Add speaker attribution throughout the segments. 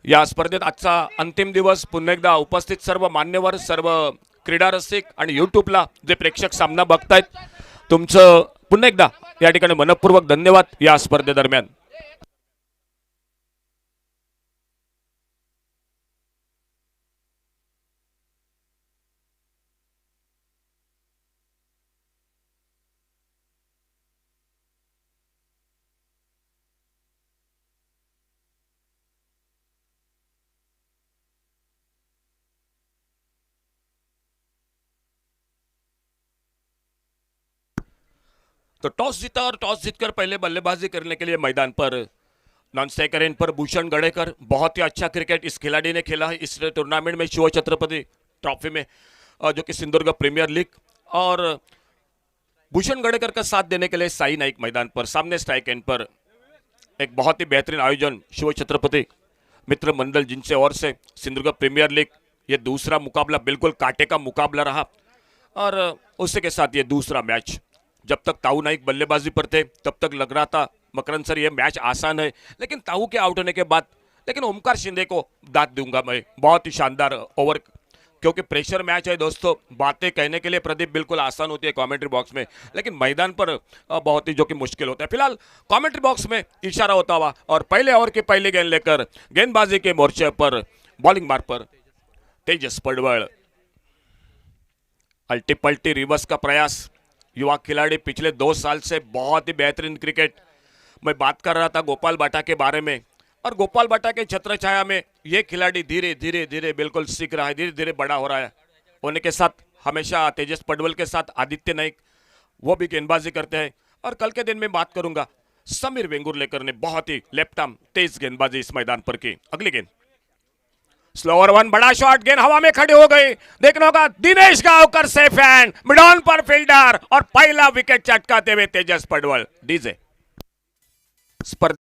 Speaker 1: या स्पर्धेत आजचा अंतिम दिवस पुन्हा एकदा उपस्थित सर्व मान्यवर सर्व क्रीडा रसिक आणि यूट्यूबला जे प्रेक्षक सामना बघतायत तुमचं पुन्हा एकदा या ठिकाणी मनपूर्वक धन्यवाद या स्पर्धेदरम्यान। तो टॉस जीता और टॉस जीतकर पहले बल्लेबाजी करने के लिए मैदान पर नॉन स्ट्राइकर एंड पर भूषण गड़ेकर। बहुत ही अच्छा क्रिकेट इस खिलाड़ी ने खेला है इस टूर्नामेंट में शिव छत्रपति ट्रॉफी में जो कि सिंधुदुर्ग प्रीमियर लीग। और भूषण गड़ेकर का साथ देने के लिए साई नाइक मैदान पर सामने स्ट्राइक एंड पर। एक बहुत ही बेहतरीन आयोजन शिव छत्रपति मित्र मंडल जिनसे ओर से सिंधुदुर्ग प्रीमियर लीग ये दूसरा मुकाबला बिल्कुल कांटे का मुकाबला रहा। और उसी के साथ ये दूसरा मैच जब तक ताऊ नाइक बल्लेबाजी पर थे तब तक लग रहा था मकरंद सर ये मैच आसान है, लेकिन ताऊ के आउट होने के बाद लेकिन ओमकार शिंदे को दाद दूंगा मैं। बहुत ही शानदार ओवर, क्योंकि प्रेशर मैच है दोस्तों। बातें कहने के लिए प्रदीप बिल्कुल आसान होती है कमेंट्री बॉक्स में, लेकिन मैदान पर बहुत ही जो कि मुश्किल होता है। फिलहाल कमेंट्री बॉक्स में इशारा होता हुआ और पहले ओवर की पहली गेंद लेकर गेंदबाजी के मोर्चे पर बॉलिंग मार्ग पर तेजस पडवल। अल्टी पल्टी रिवर्स का प्रयास। युवा खिलाड़ी पिछले 2 साल से बहुत ही बेहतरीन क्रिकेट। मैं बात कर रहा था गोपाल बाटा के बारे में, और गोपाल बाटा के छत्र छाया में ये खिलाड़ी धीरे धीरे धीरे बिल्कुल सीख रहा है, धीरे धीरे बड़ा हो रहा है। होने के साथ हमेशा तेजस पडवल के साथ आदित्य नाइक वो भी गेंदबाजी करते हैं। और कल के दिन में बात करूंगा समीर वेंगुर्लेकर ने बहुत ही लेफ्ट आर्म तेज गेंदबाजी इस मैदान पर की। अगली गेंद स्लोअर वन, बड़ा शॉट, गेंद हवा में खड़ी हो गई। देखना होगा Dinesh Gaonkar safe hand mid on per fielder और पहला विकेट चटकाते हुए तेजस पडवल डीजे स्पर्धा।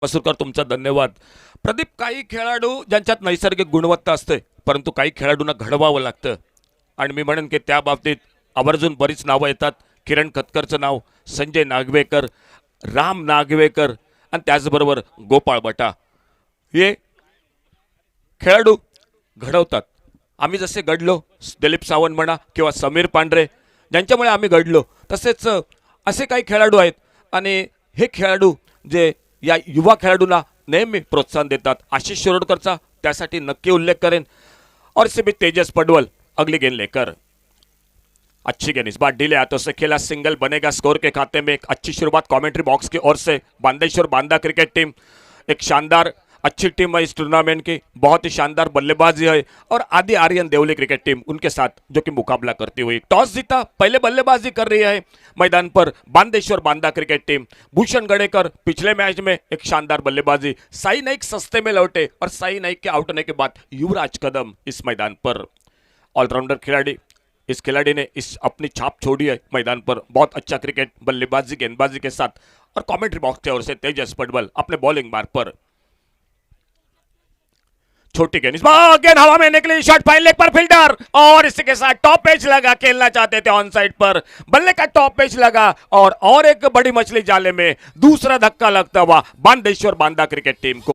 Speaker 1: मसूरकर तुमचा धन्यवाद। प्रदीप, काही खेळाडू ज्यांच्यात नैसर्गिक गुणवत्ता असते परंतु काही खेळाडूंना घडवावं लागतं, आणि मी म्हणेन की त्या बाबतीत आवर्जून बरीच नावं येतात। किरण खतकरचं नाव, संजय नागवेकर, राम नागवेकर आणि त्याचबरोबर गोपाळ बटा हे खेळाडू घडवतात। आम्ही जसे घडलो, दिलीप सावंत म्हणा किंवा समीर पांढरे ज्यांच्यामुळे आम्ही घडलो, तसेच असे काही खेळाडू आहेत आणि हे खेळाडू जे या युवा खेळाडूंना नेहमी प्रोत्साहन देतात। आशिष शिरोडकरचा त्यासाठी नक्की उल्लेख करेन। और इसे भी तेजस पडवल अगली गेंद लेकर अच्छी गेंद इस बार डिले हाथों से खेला, सिंगल बनेगा स्कोर के खाते में। एक अच्छी शुरुआत कमेंट्री बॉक्स की ओर से। बांदेश्वर बांदा क्रिकेट टीम एक शानदार अच्छी टीम है इस टूर्नामेंट की, बहुत ही शानदार बल्लेबाजी है। और आदि आर्यन देवली क्रिकेट टीम उनके साथ जो कि मुकाबला करती हुई टॉस जीता पहले बल्लेबाजी कर रही है मैदान पर बांदेश्वर बांदा क्रिकेट टीम। भूषण गड़ेकर पिछले मैच में एक शानदार बल्लेबाजी। साई नाइक सस्ते में लौटे और साई नाइक के आउट होने के बाद युवराज कदम इस मैदान पर ऑलराउंडर खिलाड़ी। इस खिलाड़ी ने इस अपनी छाप छोड़ी है मैदान पर। बहुत अच्छा क्रिकेट बल्लेबाजी गेंदबाजी के साथ। और कमेंट्री बॉक्स की ओर से तेजस पडवल अपने बॉलिंग मार्ग पर छोटी गेंद, इस बार गेंद हवा में निकली, शॉट फाइन लेग पर फील्डर, और इसी के साथ टॉप पेच लगा। खेलना चाहते थे ऑन साइड पर, बल्ले का टॉप पेच लगा और एक बड़ी मछली जाले में दूसरा धक्का लगता हुआ बांदेश्वर बांदा क्रिकेट टीम को।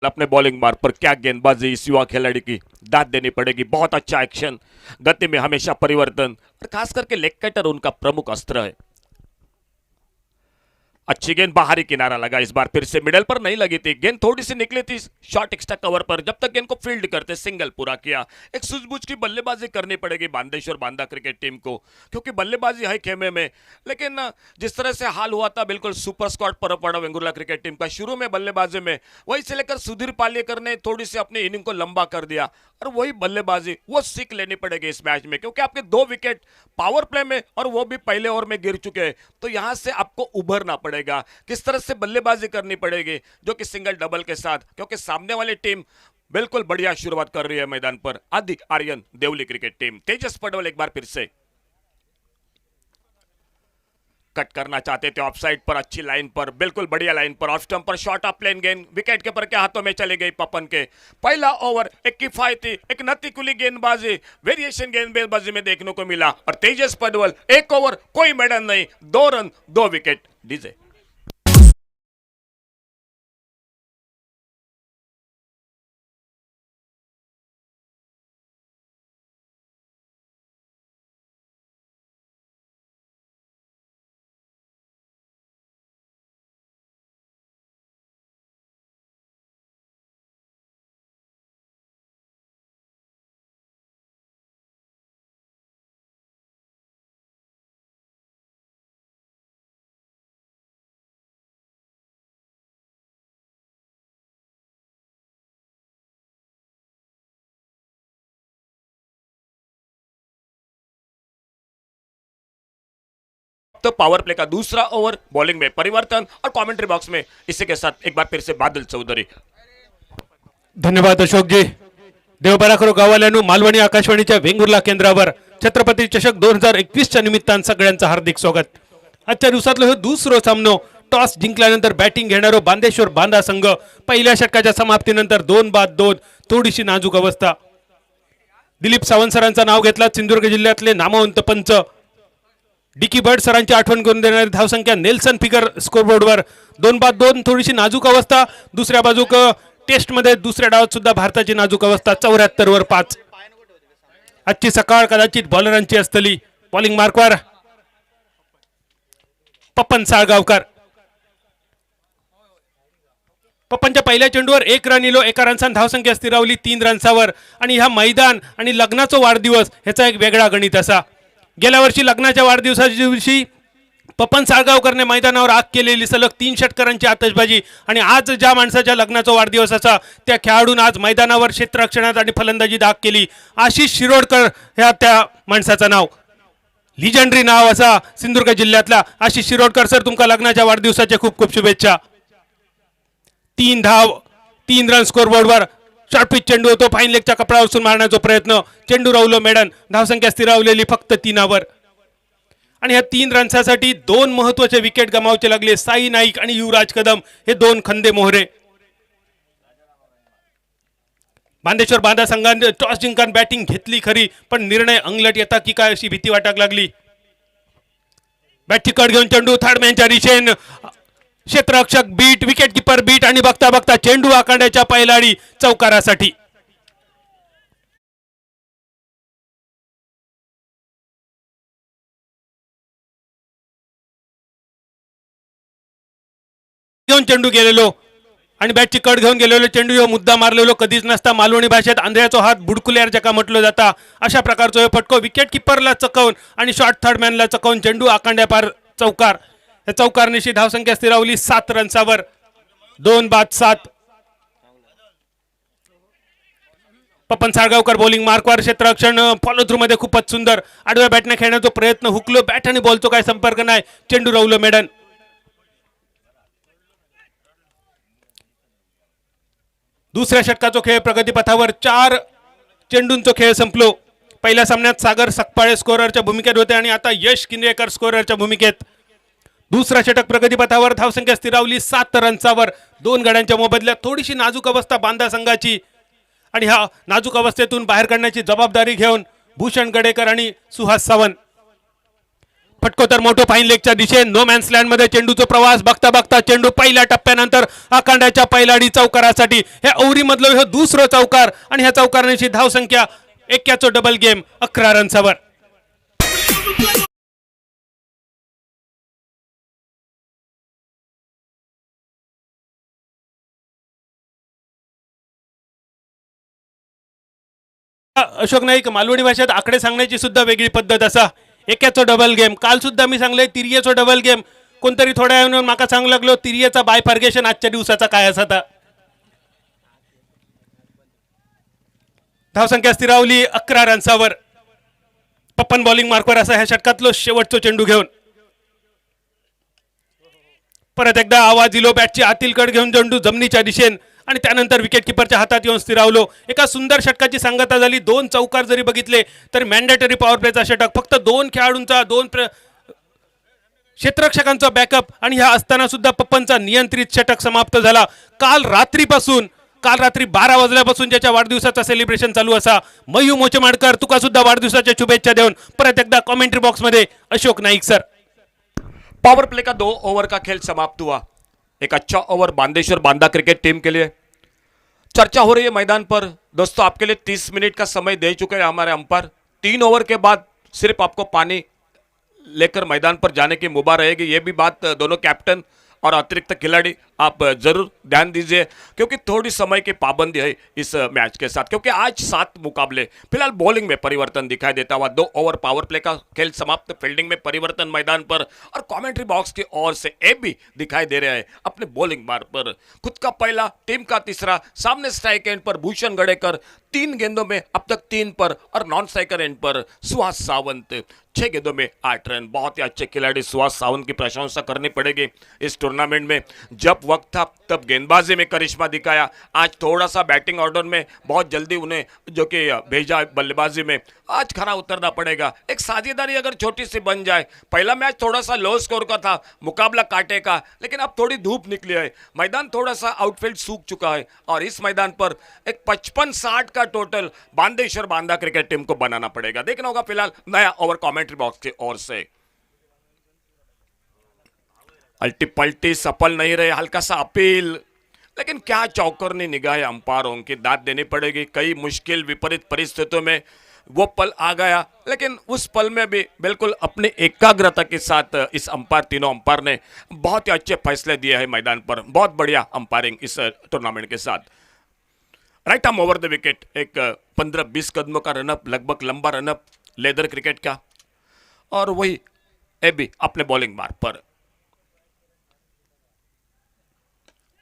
Speaker 1: अपने बॉलिंग मार्ग पर क्या गेंदबाजी इस युवा खिलाड़ी की दाद देनी पड़ेगी। बहुत अच्छा एक्शन, गति में हमेशा परिवर्तन और खास करके लेग कटर उनका प्रमुख अस्त्र है। अच्छी गेंद बाहरी किनारा लगा, इस बार फिर से मिडल पर नहीं लगी थी, गेंद थोड़ी सी निकली थी शॉर्ट एक्स्ट्रा कवर पर। जब तक गेंद को फील्ड करते सिंगल पूरा किया। एक सूझबूझ की बल्लेबाजी करनी पड़ेगी बांदेश्वर बांदा क्रिकेट टीम को, क्योंकि बल्लेबाजी है खेमे में। लेकिन जिस तरह से हाल हुआ था बिल्कुल सुपर स्क्वाड पर पड़ा वेंगुर्ला क्रिकेट टीम का शुरू में बल्लेबाजी में, वही से लेकर सुधीर पालेकर ने थोड़ी सी अपनी इनिंग को लंबा कर दिया और वही बल्लेबाजी वो सीख लेनी पड़ेगी इस मैच में, क्योंकि आपके 2 विकेट पावर प्ले में और वो भी पहले ओवर में गिर चुके हैं। तो यहां से आपको उभरना पड़ेगा, किस तरह से बल्लेबाजी करनी पड़ेगी, जो कि सिंगल डबल के साथ, क्योंकि सामने वाली टीम बिल्कुल बढ़िया शुरुआत कर रही है मैदान पर। आदि आर्यन देवली क्रिकेट टीम, तेजस पडवल एक बार फिर से कट करना चाहते थे ऑफ साइड पर, अच्छी लाइन पर, बिल्कुल बढ़िया लाइन पर, ऑफ स्टंप पर शॉर्ट ऑफ प्लेन गेंद विकेट कीपर के हाथों में चली गई पपन के। पहला ओवर एक किफायती, एक नतीकुली गेंदबाजी, वेरिएशन गेंदबाजी में देखने को मिला और तेजस पडवल 1 ओवर कोई मेडल नहीं, 2 रन 2 विकेट। डीजे तो पावर प्ले का दूसरा ओवर, बॉलिंग में परिवर्तन और कमेंट्री बॉक्स में इसी के साथ एक बार फिर से बादल चौधरी।
Speaker 2: धन्यवाद अशोक जी। देवबाराखरो गावाल्यानु मालवणी आकाशवाणीच्या वेंगुर्ला केंद्रावर छत्रपती चषक 2021च्या निमित्तान सगळ्यांचं हार्दिक स्वागत। आजच्या दिवसातलो हे दुसरो सामनो टॉस जिंकल्यानंतर बॅटिंग घेणारो बांदेश्वर बांदा संघ पहिल्या षटकाच्या समाप्तीनंतर 2-2 थोडीशी नाजूक अवस्था। दिलीप सावंत सरांचं नाव घेतला, सिंधुदुर्ग जिल्ह्यातले नामवंत पंच डिकी बर्ड सरांची आठवण करून देणारी धावसंख्या नेल्सन फिगर स्कोरबोर्डवर 2-2 थोडीशी नाजूक अवस्था। दुसऱ्या बाजूक टेस्ट मध्ये दुसऱ्या डावात सुद्धा भारताची नाजूक अवस्था 74 वर 5। आजची सकाळ कदाचित बॉलरांची असतली। बॉलिंग मार्कवर पप्पन साळगावकर, पप्पनच्या पहिल्या चेंडूवर 1 रन इलो, 1 रनसान धावसंख्या स्थिरावली 3 रन्सावर। आणि ह्या मैदान आणि लग्नाचा वाढदिवस ह्याचा एक वेगळा गणित असा। गेल्या वर्षी लग्नाच्या वाढदिवसाच्या दिवशी पप्पन साळगावकरने मैदानावर आग केलेली सलग 3 षटकारांची आतषबाजी, आणि आज ज्या माणसाच्या लग्नाचा वाढदिवस असा त्या खेळाडून आज मैदानावर क्षेत्ररक्षणात आणि फलंदाजीत आग केली। आशिष शिरोडकर ह्या त्या माणसाचं नाव, लिजंडरी नाव असा सिंधुदुर्ग जिल्ह्यातला आशिष शिरोडकर सर, तुमका लग्नाच्या वाढदिवसाच्या खूप खूप शुभेच्छा। 3 धाव 3 रन स्कोरबोर्डवर। शॉर्ट पिच चेंडू होतो, फाईन लेगच्या कपडा उचलून मारण्याचा प्रयत्न, चेंडू राहुलो मेडन, धावसंख्या स्थिरावलेली फक्त 3 आणि ह्या 3 रन्सासाठी 2 महत्वाचे विकेट गमावचे लागले। साई नाईक आणि युवराज कदम हे 2 खंदे मोहरे। बांदेश्वर बांदा संघाने टॉस जिंकून बॅटिंग घेतली खरी, पण निर्णय अंगलट येता की काय अशी भीती वाटाक लागली। बॅटची कट घेऊन चेंडू थर्डमॅनच्या दिशेन, क्षेत्ररक्षक बीट, विकेट कीपर बीट, आणि बघता बघता चेंडू आखाड्याच्या पैलाडी चौकारासाठी। घेऊन चेंडू गेलेलो आणि बॅटची कट घेऊन गेलेलो चेंडू ह्यो मुद्दा मारलेलो कधीच नसता। मालवणी भाषेत आंधळ्याचा हात बुडकुल्यार जका म्हटलं जाता, अशा प्रकारचा हे फटको विकेट कीपरला चकवून आणि शॉर्ट थर्डमॅनला चकवून चेंडू आखाड्या पार चौकार। या चौकारनिशी धावसंख्या स्थिरावली 7 रन्सावर, 2-7। पप्पन साळगावकर बॉलिंग मार्कवर, क्षेत्ररक्षण फॉलो थ्रू मध्ये खूपच सुंदर, आडव्या बॅटने खेळण्याचा प्रयत्न, हुकलो बॅट आणि बॉलचा काय संपर्क नाही, चेंडू राहुलो मेडन। दुसऱ्या षटकाचा खेळ प्रगतीपथावर, 4 चेंडूंचा खेळ संपलो। पहिल्या सामन्यात सागर सकपाळे स्कोररच्या भूमिकेत होते आणि आता यश किंद्रेकर स्कोररच्या भूमिकेत। दुसरा षटक प्रगतीपथावर, धावसंख्या स्थिरावली 7 रन्सावर, 2 गड्यांच्या मोबदल्यात। थोडीशी नाजूक अवस्था बांदा संघाची, आणि ह्या नाजूक अवस्थेतून बाहेर काढण्याची जबाबदारी घेऊन भूषण गडेकर आणि सुहास सावंत। फटकोतर मोठो फाईन लेगच्या दिशेने नो मॅन्स लँड मध्ये चेंडूचा प्रवास बघता बघता चेंडू पहिल्या टप्प्यानंतर आखांड्याच्या पहिलाडी चौकारासाठी हे औरी मधलं हे दुसरं चौकार आणि ह्या चौकारांची धावसंख्या एक्क्याचो डबल गेम 11 रन्सावर. अशोक नाईक मालवणी भाषेत आकडे सांगण्याची सुद्धा वेगळी पद्धत असा. एक्याचो डबल गेम काल सुद्धा मी सांगले तिरियेचो डबल गेम कोणतरी थोड्या वेळानं माका सांगू लागलो तिरियेचा बायफर्गेशन आजच्या दिवसाचा काय असा. धावसंख्या स्थिरावली 11 रन्सावर. पप्पन बॉलिंग मार्कवर असा ह्या षटकातलो शेवटचा चेंडू घेऊन परत एकदा आवाज दिलो बॅटची आतील कड घेऊन चेंडू जमिनीच्या दिशेने आणि त्यानंतर विकेट किपरच्या हातात येऊन स्थिरावलो. एका सुंदर षटकाची सांगता झाली. 2 चौकार जरी बघितले तर मॅन्डेटरी पॉवर प्लेचा षटक फक्त 2 खेळाडूंचा 2 क्षेत्ररक्षकांचा बॅकअप आणि ह्या असताना सुद्धा पप्पनचा नियंत्रित षटक समाप्त झाला. काल रात्री 12 वाजल्यापासून ज्याच्या वाढदिवसाचा सेलिब्रेशन चालू असा. मयू मोचमाडकर तुका सुद्धा वाढदिवसाच्या शुभेच्छा देऊन परत एकदा कमेंट्री बॉक्स मध्ये Ashok Naik sir.
Speaker 1: Power play का 2 ओवर का खेल समाप्त हुआ. एक अच्छा over Bandeshwar Banda cricket team के लिए. चर्चा हो रही है मैदान पर. दोस्तों आपके लिए 30 मिनट का समय दे चुके हैं हमारे अंपायर. 3 ओवर के बाद सिर्फ आपको पानी लेकर मैदान पर जाने की मुबा रहेगी. ये भी बात दोनों कैप्टन और अतिरिक्त खिलाड़ी आप जरूर ध्यान दीजिए क्योंकि थोड़ी समय की पाबंदी है इस मैच के साथ. क्योंकि आज 7 मुकाबले फिलहाल बॉलिंग में परिवर्तन दिखाई देता हुआ. 2 ओवर पावर प्ले का खेल समाप्त. फील्डिंग में परिवर्तन मैदान पर और कमेंट्री बॉक्स की ओर से ए भी दिखाई दे रहा है अपने बॉलिंग मार्ग पर. खुद का पहला टीम का तीसरा. सामने स्ट्राइक एंड पर भूषण गड़ेकर 3 गेंदों में अब तक 3 पर और नॉन स्ट्राइकर एंड पर सुहास सावंत 6 गेंदों में 8 रन. बहुत ही अच्छे खिलाड़ी सुहास सावंत की प्रशंसा करनी पड़ेगी इस टूर्नामेंट में. जब वक्त था तब गेंदबाजी में करिश्मा दिखाया. आज थोड़ा सा बैटिंग ऑर्डर में बहुत जल्दी उन्हें जो कि भेजा बल्लेबाजी में. आज खरा उतरना पड़ेगा. एक साझेदारी अगर छोटी सी बन जाए. पहला मैच थोड़ा सा लो स्कोर का था, मुकाबला कांटे का, लेकिन अब थोड़ी धूप निकली है. मैदान थोड़ा सा आउटफील्ड सूख चुका है और इस मैदान पर एक 55-60 का total Bandeshwar Banda cricket team को बनाना पड़ेगा. देखना होगा फिलहाल नया ओवर कमेंट्री बॉक्स की ओर से. अल्टी पल्टी सफल नहीं रहे. हल्का सा अपील, लेकिन क्या चौकरनी निगाह अंपायरों की दाद देनी पड़ेगी. कई मुश्किल विपरीत परिस्थितियों में वो पल आ गया, लेकिन उस पल में भी बिल्कुल अपनी एकाग्रता के साथ इस अंपायर तीनों अंपायर ने बहुत ही अच्छे फैसले दिए हैं मैदान पर. बहुत बढ़िया अंपायरिंग इस टूर्नामेंट के साथ. Right arm over the wicket. एक 15-20 कदमों का रनअप, लगभग लंबा रनअप लेदर क्रिकेट का. और वही ए भी अपने बॉलिंग मार्ग पर.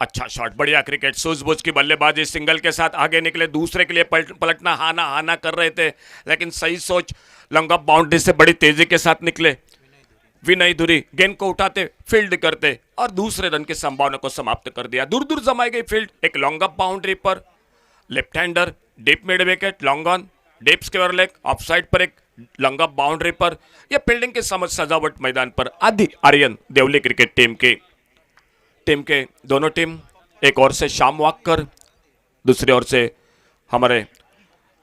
Speaker 1: अच्छा शॉट, बढ़िया क्रिकेट. सूझबूझ की बल्लेबाजी. सिंगल के साथ आगे निकले, दूसरे के लिए पलटना हाना हाना कर रहे थे, लेकिन सही सोच. लॉन्ग ऑफ बाउंड्री से बड़ी तेजी के साथ निकले. विनय धुरी गेंद को उठाते, फील्ड करते और दूसरे रन की संभावना को समाप्त कर दिया. दूर दूर जमाई गई फील्ड. एक लॉन्ग ऑफ बाउंड्री पर left hander, deep mid wicket, long on, deep square leg, off side पर एक लॉन्ग ऑफ बाउंड्री पर. यह फील्डिंग की समझ सजावट मैदान पर आदि आर्यन देवली क्रिकेट टीम के दोनों टीम. एक ओर से श्याम वाकर, दूसरी ओर से हमारे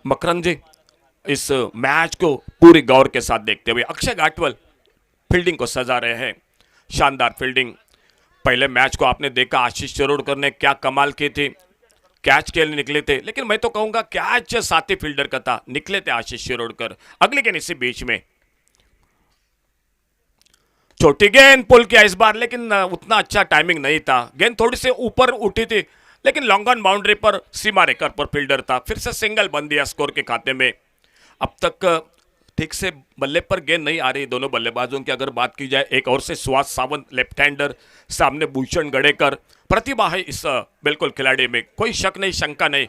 Speaker 1: मकरंद जी इस मैच को पूरी गौर के साथ देखते हुए. अक्षय घाटवल फील्डिंग को सजा रहे हैं. शानदार फील्डिंग. पहले मैच को आपने देखा, आशीष शिरोडकर ने क्या कमाल की थी. कैच के लिए निकले थे, लेकिन मैं तो कहूंगा कैच साथी फील्डर का था. निकले थे आशीष शिरोडकर. अगली गेंद इसी बीच में छोटी गेंद पुल किया इस बार, लेकिन उतना अच्छा टाइमिंग नहीं था. गेंद थोड़ी सी ऊपर उठी थी, लेकिन long on boundary per Seema Rekha per fielder था. फिर से सिंगल बन दिया स्कोर के खाते में. अब तक ठीक से बल्ले पर गेंद नहीं आ रही दोनों बल्लेबाजों की अगर बात की जाए. एक और से सुहास सावंत लेफ्ट हैंडर, सामने भूषण गड़ेकर. प्रतिभा है इस बिल्कुल खिलाड़ी में, कोई शक नहीं शंका नहीं,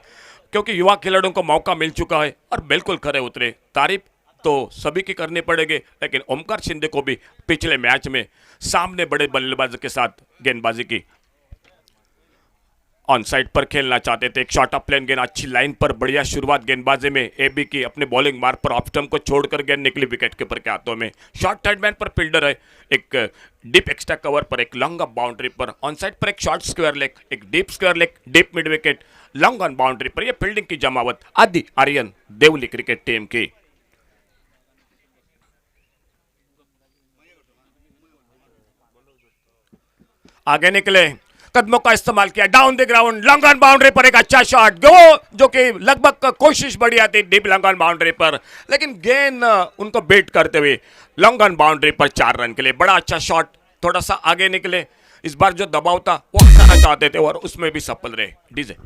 Speaker 1: क्योंकि युवा खिलाड़ियों को मौका मिल चुका है और बिल्कुल खरे उतरे. तारीफ तो सभी की करनी पड़ेगी, लेकिन ओमकार शिंदे को भी पिछले मैच में सामने बड़े बल्लेबाज के साथ गेंदबाजी की. ऑन साइड पर खेलना चाहते थे. एक शॉर्ट ऑफ प्लेन गेंद, अच्छी लाइन पर बढ़िया शुरुआत गेंदबाजी में एबी की. अपने बॉलिंग मार्ग पर ऑफ स्टंप को छोड़कर गेंद निकली विकेट कीपर के हाथों में. शॉर्ट थर्ड मैन पर फील्डर है. एक डीप एक्स्ट्रा कवर पर, एक लॉन्ग ऑफ बाउंड्री पर, ऑन साइड पर एक शॉर्ट स्क्वायर लेग, एक deep square leg, deep mid wicket, long on boundary पर. यह फील्डिंग की जमावट आदि आर्यन देवली क्रिकेट टीम की. आगे निकले, कदमों का इस्तेमाल किया, down the ground, long on boundary पर एक अच्छा शॉट गो, जो कि लगभग कोशिश बढ़िया थी डीप लॉन्ग ऑन बाउंड्री पर, लेकिन गेंद उनको बीट करते हुए लॉन्ग ऑन बाउंड्री पर 4 रन के लिए बड़ा अच्छा शॉट। थोड़ा सा आगे निकले, इस बार जो दबाव था वो हटाना चाहते थे और उसमें भी सफल रहे। डीजे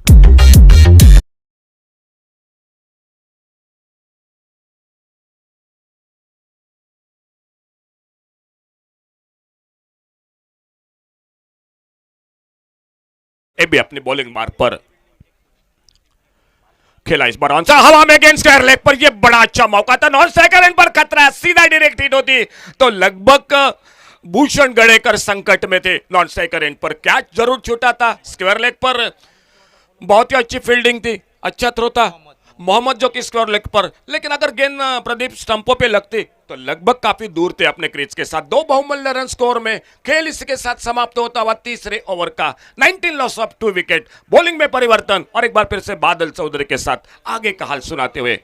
Speaker 1: ए भी अपनी बॉलिंग मार्ग पर खेला, इस बार ऑन सा हवा में गेंद स्क्वायर लेग पर, ये बड़ा अच्छा मौका था, नॉन स्ट्राइकर एंड पर खतरा, सीधा डायरेक्ट हिट होती तो लगभग भूषण गड़ेकर संकट में थे। नॉन स्ट्राइकर एंड पर कैच जरूर छूटा था, स्क्वायर लेग पर बहुत ही अच्छी फील्डिंग थी, अच्छा थ्रो था मोहम्मद जो कि स्क्वायर लेग पर, लेकिन अगर गेंद प्रदीप स्टंपों पे लगती तो लगभग काफी दूर थे अपने क्रीज के साथ। 2 बहुमूल्य रन स्कोर में खेल इसके साथ समाप्त होता हुआ तीसरे ओवर का 19 लॉस ऑफ 2 विकेट। बॉलिंग में परिवर्तन और एक बार फिर से बादल चौधरी के साथ आगे का हाल सुनाते हुए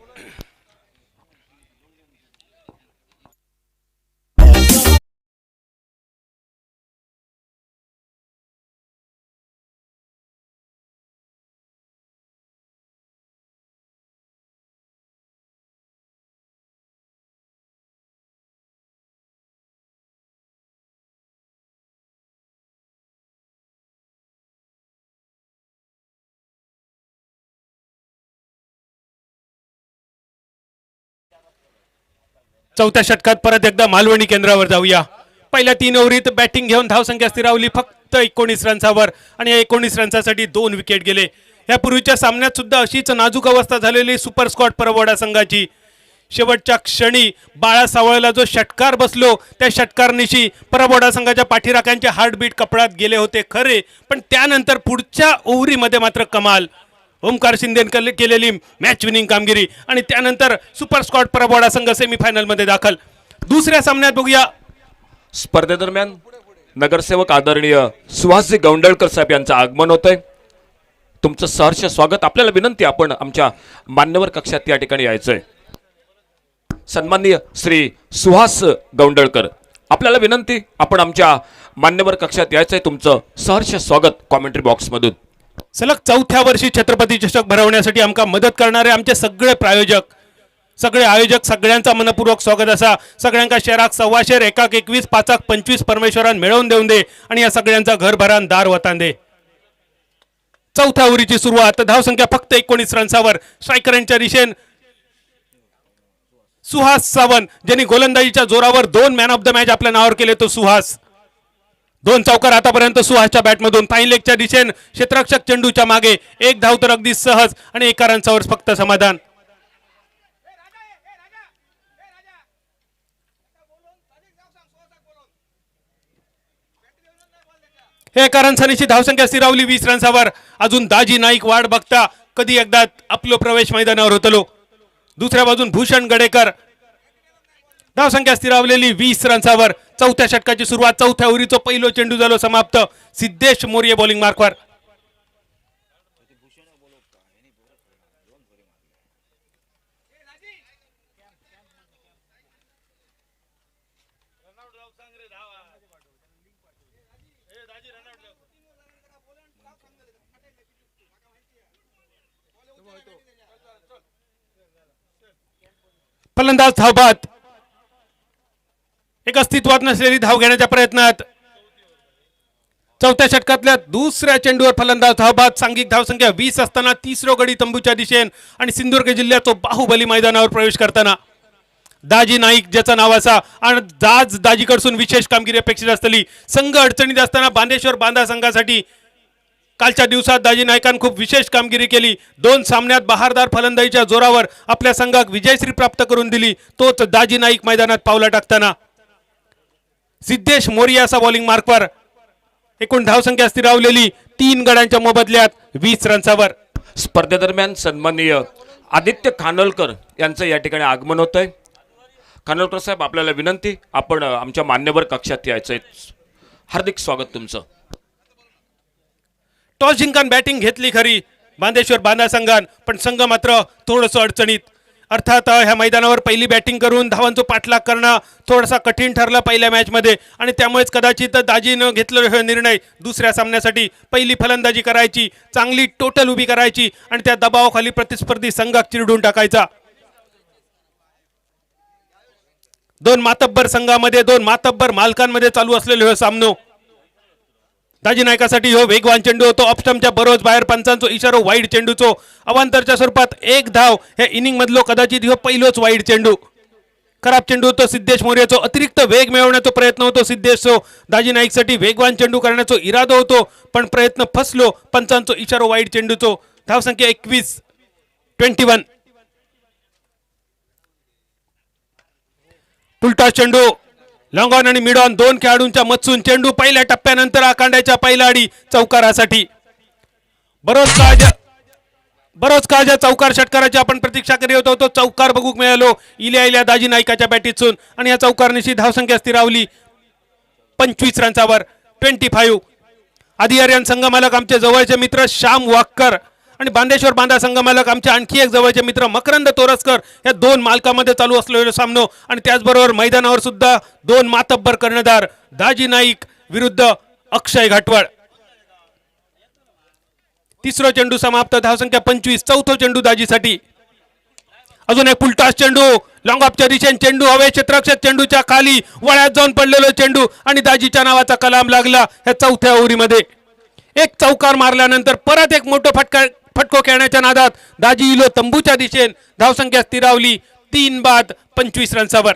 Speaker 2: चौथ्या षटकात परत एकदा मालवणी केंद्रावर जाऊया। पहिल्या 3 ओव्हरीत बॅटिंग घेऊन धावसंख्या स्थिरावली फक्त 19 रन्सावर आणि या 19 रन्सासाठी 2 विकेट गेले। यापूर्वीच्या सामन्यात सुद्धा अशीच नाजूक अवस्था झालेली सुपर स्क्वॉड परवडा संघाची। शेवटच्या क्षणी बाळा सावळला जो षटकार बसलो त्या षटकारनिशी परबोडा संघाच्या पाठीराख्यांचे हार्टबीट कपडात गेले होते खरे, पण त्यानंतर पुढच्या ओव्हरीमध्ये मात्र कमाल, ओमकार शिंदेने केलेली मॅच विनिंग कामगिरी आणि त्यानंतर सुपर स्क्वॉड परबोडा संघ सेमीफायनल मध्ये दाखल। दुसऱ्या सामन्यात बघूया
Speaker 1: स्पर्धेदरम्यान नगरसेवक आदरणीय सुहासजी गौंडळकर साहेब यांचं आगमन होतंय। तुमचं सहर्ष स्वागत। आपल्याला विनंती, आपण आमच्या मान्यवर कक्षात या ठिकाणी यायचंय। सन्माननीय श्री सुहास गौंडळकर, आपल्याला विनंती, आपण आमच्या मान्यवर कक्षात यायचंय। तुमचं सहर्ष स्वागत कॉमेंट्री बॉक्स मधून।
Speaker 2: सलग 4थ्या वर्षी छत्रपती चषक भरवण्यासाठी आमका मदत करणारे आमचे सगळे प्रायोजक, सगळे आयोजक, सगळ्यांचा मनपूर्वक स्वागत असा। सगळ्यांका शेराक 1.25 शेर, 1 21 5 25 परमेश्वरान मिळवून देऊन दे आणि या सगळ्यांचा घरभरान दार वतान दे। चौथ्या ओव्हरीची सुरुवात, धावसंख्या फक्त 19 रन्सावर। स्ट्रायकरांच्या दिशेन सुहास सावंत, ज्यांनी गोलंदाजीच्या जोरावर 2 मॅन ऑफ द मॅच आपल्या नावावर केले, तो सुहास। 2 चौकार आतापर्यंत सुहासच्या बॅटमधून। फाईन लेगच्या दिशेन क्षेत्ररक्षक चेंडूच्या मागे 1 धाव तर अगदी सहज आणि 1 रन्सावर फक्त समाधान। हे 1 रन्सांची धावसंख्या स्थिरावली 20 रन्सावर। अजून दाजी नाईक वाट बघता कधी एकदा आपलो प्रवेश मैदानावर होतलो। दुसऱ्या बाजून भूषण गडेकर, धावसंख्या स्थिरावलेली 20 रन्सावर। चौथ्या षटकाची सुरुवात, चौथ्या ओव्हरीचा पहिलो चेंडू झालो समाप्त। सिद्धेश मोर्ये बॉलिंग मार्कवर। फलंदाज धावबाद, एक अस्तित्वात नसलेली धाव घेण्याच्या प्रयत्नात। चौथ्या षटकातल्या दुसऱ्या चेंडूवर फलंदाज धावबाद। सांघिक धावसंख्या 20 असताना तिसरो गडी तंबूच्या दिशेन आणि सिंधुदुर्ग जिल्ह्याचा बाहुबली मैदानावर प्रवेश करताना दाजी नाईक, ज्याचं नाव असा आणि दाजीकडसून विशेष कामगिरी अपेक्षित असलेली। संघ अडचणीत असताना बांदेश्वर बांधा संघासाठी कालच्या दिवसात दाजी नाईकांनी खूप विशेष कामगिरी केली। 2 सामन्यात बहारदार फलंदाजीच्या जोरावर आपल्या संघाक विजयश्री प्राप्त करून दिली। तोच दाजी नाईक मैदानात पावला टाकताना सिद्धेश मोर्ये असा बॉलिंग मार्कवर। एकूण धावसंख्या स्थिरावलेली 3 गड्यांच्या मोबदल्यात 20 रन्सावर।
Speaker 1: स्पर्धेदरम्यान सन्माननीय आदित्य खानोलकर यांचं या ठिकाणी आगमन होतंय। खानोलकर साहेब, आपल्याला विनंती, आपण आमच्या मान्यवर कक्षात यायचंय। हार्दिक स्वागत तुमचं।
Speaker 2: टॉस जिंकून बॅटिंग घेतली खरी बांदेश्वर बांधा संघान, पण संघ मात्र थोडंसं अडचणीत। अर्थात ह्या मैदानावर पहिली बॅटिंग करून धावांचा पाठलाग करणं थोडासा कठीण ठरला पहिल्या मॅचमध्ये आणि त्यामुळेच कदाचित दाजीनं घेतलेला हा निर्णय दुसऱ्या सामन्यासाठी पहिली फलंदाजी करायची, चांगली टोटल उभी करायची आणि त्या दबावाखाली प्रतिस्पर्धी संघात चिरडून टाकायचा. दोन मातब्बर संघामध्ये, दोन मातब्बर मालकांमध्ये चालू असलेले हे सामनो. दाजी नायकासाठी हो वेगवान चेंडू होतो ऑफस्टमच्या बरोबर बाहेर, पंचांचो इशारो वाईड चेंडूचो अवांतरच्या स्वरूपात एक धाव. हे इनिंग मधलो कदाचित हो पहिलोच वाईड चेंडू. खराब चेंडू होतो सिद्धेश मोर्याचो, अतिरिक्त वेग मिळवण्याचा प्रयत्न होतो सिद्धेशचो. दाजी नाईकसाठी वेगवान चेंडू करण्याचा इरादा होतो पण प्रयत्न फसलो. पंचांचो इशारो वाईड चेंडूचो. धावसंख्या 21. फुलटॉस चेंडू लॉंग ऑन आणि मिड ऑन दोन खेळाडूंच्या मधून चेंडू पहिल्या टप्प्यानंतर आखांड्याच्या पहिल्या आडी चौकारासाठी. बरोच काळच्या चौकार षटकाराची आपण प्रतीक्षा करीत होतो. चौकार बघूक मिळालो इल्या दाजी नाईकाच्या बॅटीतून आणि या चौकारनिशी धावसंख्या स्थिरावली 25 रन्सावर 25. आदियार्यन संघमालक आमचे जवळचे मित्र श्याम वाक्कर आणि बांदेश्वर बांधा संघमालक आमचे आणखी एक जवळचे मित्र मकरंद तोरसकर या दोन मालकामध्ये चालू असलेला सामनो. आणि त्याचबरोबर मैदानावर सुद्धा दोन मातब्बर कर्णधार दाजी नाईक विरुद्ध अक्षय घाटवळ. तिसरा चेंडू समाप्त, धावसंख्या 25. चौथा चेंडू दाजीसाठी. अजून एक फुलटॉस चेंडू लॉंग ऑफच्या दिशेने चेंडू हवे क्षेत्ररक्षक चेंडूच्या खाली वळ्यात जाऊन पडलेलो चेंडू आणि दाजीच्या नावाचा कलाम लागला. ह्या चौथ्या ओव्हरीमध्ये एक चौकार मारल्यानंतर परत एक मोठं फटको खेळण्याच्या नादात दाजी इलो तंबूच्या दिशेने. धावसंख्या स्थिरावली 3 बाद 25 रन्सावर.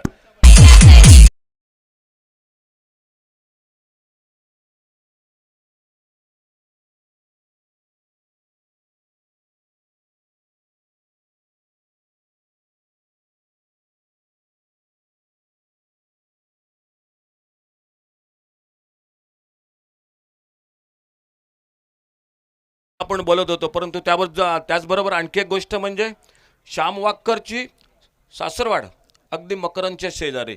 Speaker 1: आपण बोलत होतो परंतु त्याचबरोबर आणखी एक गोष्ट म्हणजे श्याम वाक्करची सासरवाड अगदी मकरंदच्या शेजारी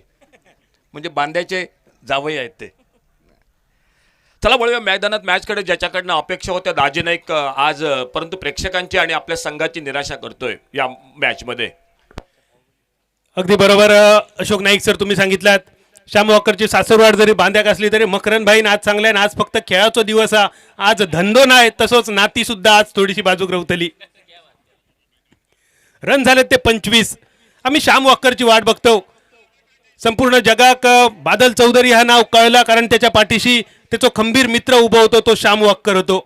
Speaker 1: म्हणजे बांद्याचे जावई आहेत ते. चला वळूया मैदानात मॅचकडे. ज्याच्याकडनं अपेक्षा होत्या दाजी नाईक आज परंतु प्रेक्षकांची आणि आपल्या संघाची निराशा करतोय या मॅचमध्ये.
Speaker 2: अगदी बरोबर अशोक नाईक सर, तुम्ही सांगितलात श्याम वॉकरची सासरवाड जरी बांध्याक असली तरी मकरंद भाई आज चांगला आहे. आज फक्त खेळाचा दिवस हा, आज धंदो नाही. तसंच नाती सुद्धा आज थोडीशी बाजूक रवतली. रन झाले ते 25. आम्ही श्याम वॉकरची वाट बघतो. संपूर्ण जगाक बादल चौधरी हा नाव कळला कारण त्याच्या पाठीशी त्याचा खंबीर मित्र उभा होतो, तो श्याम वॉकर होतो.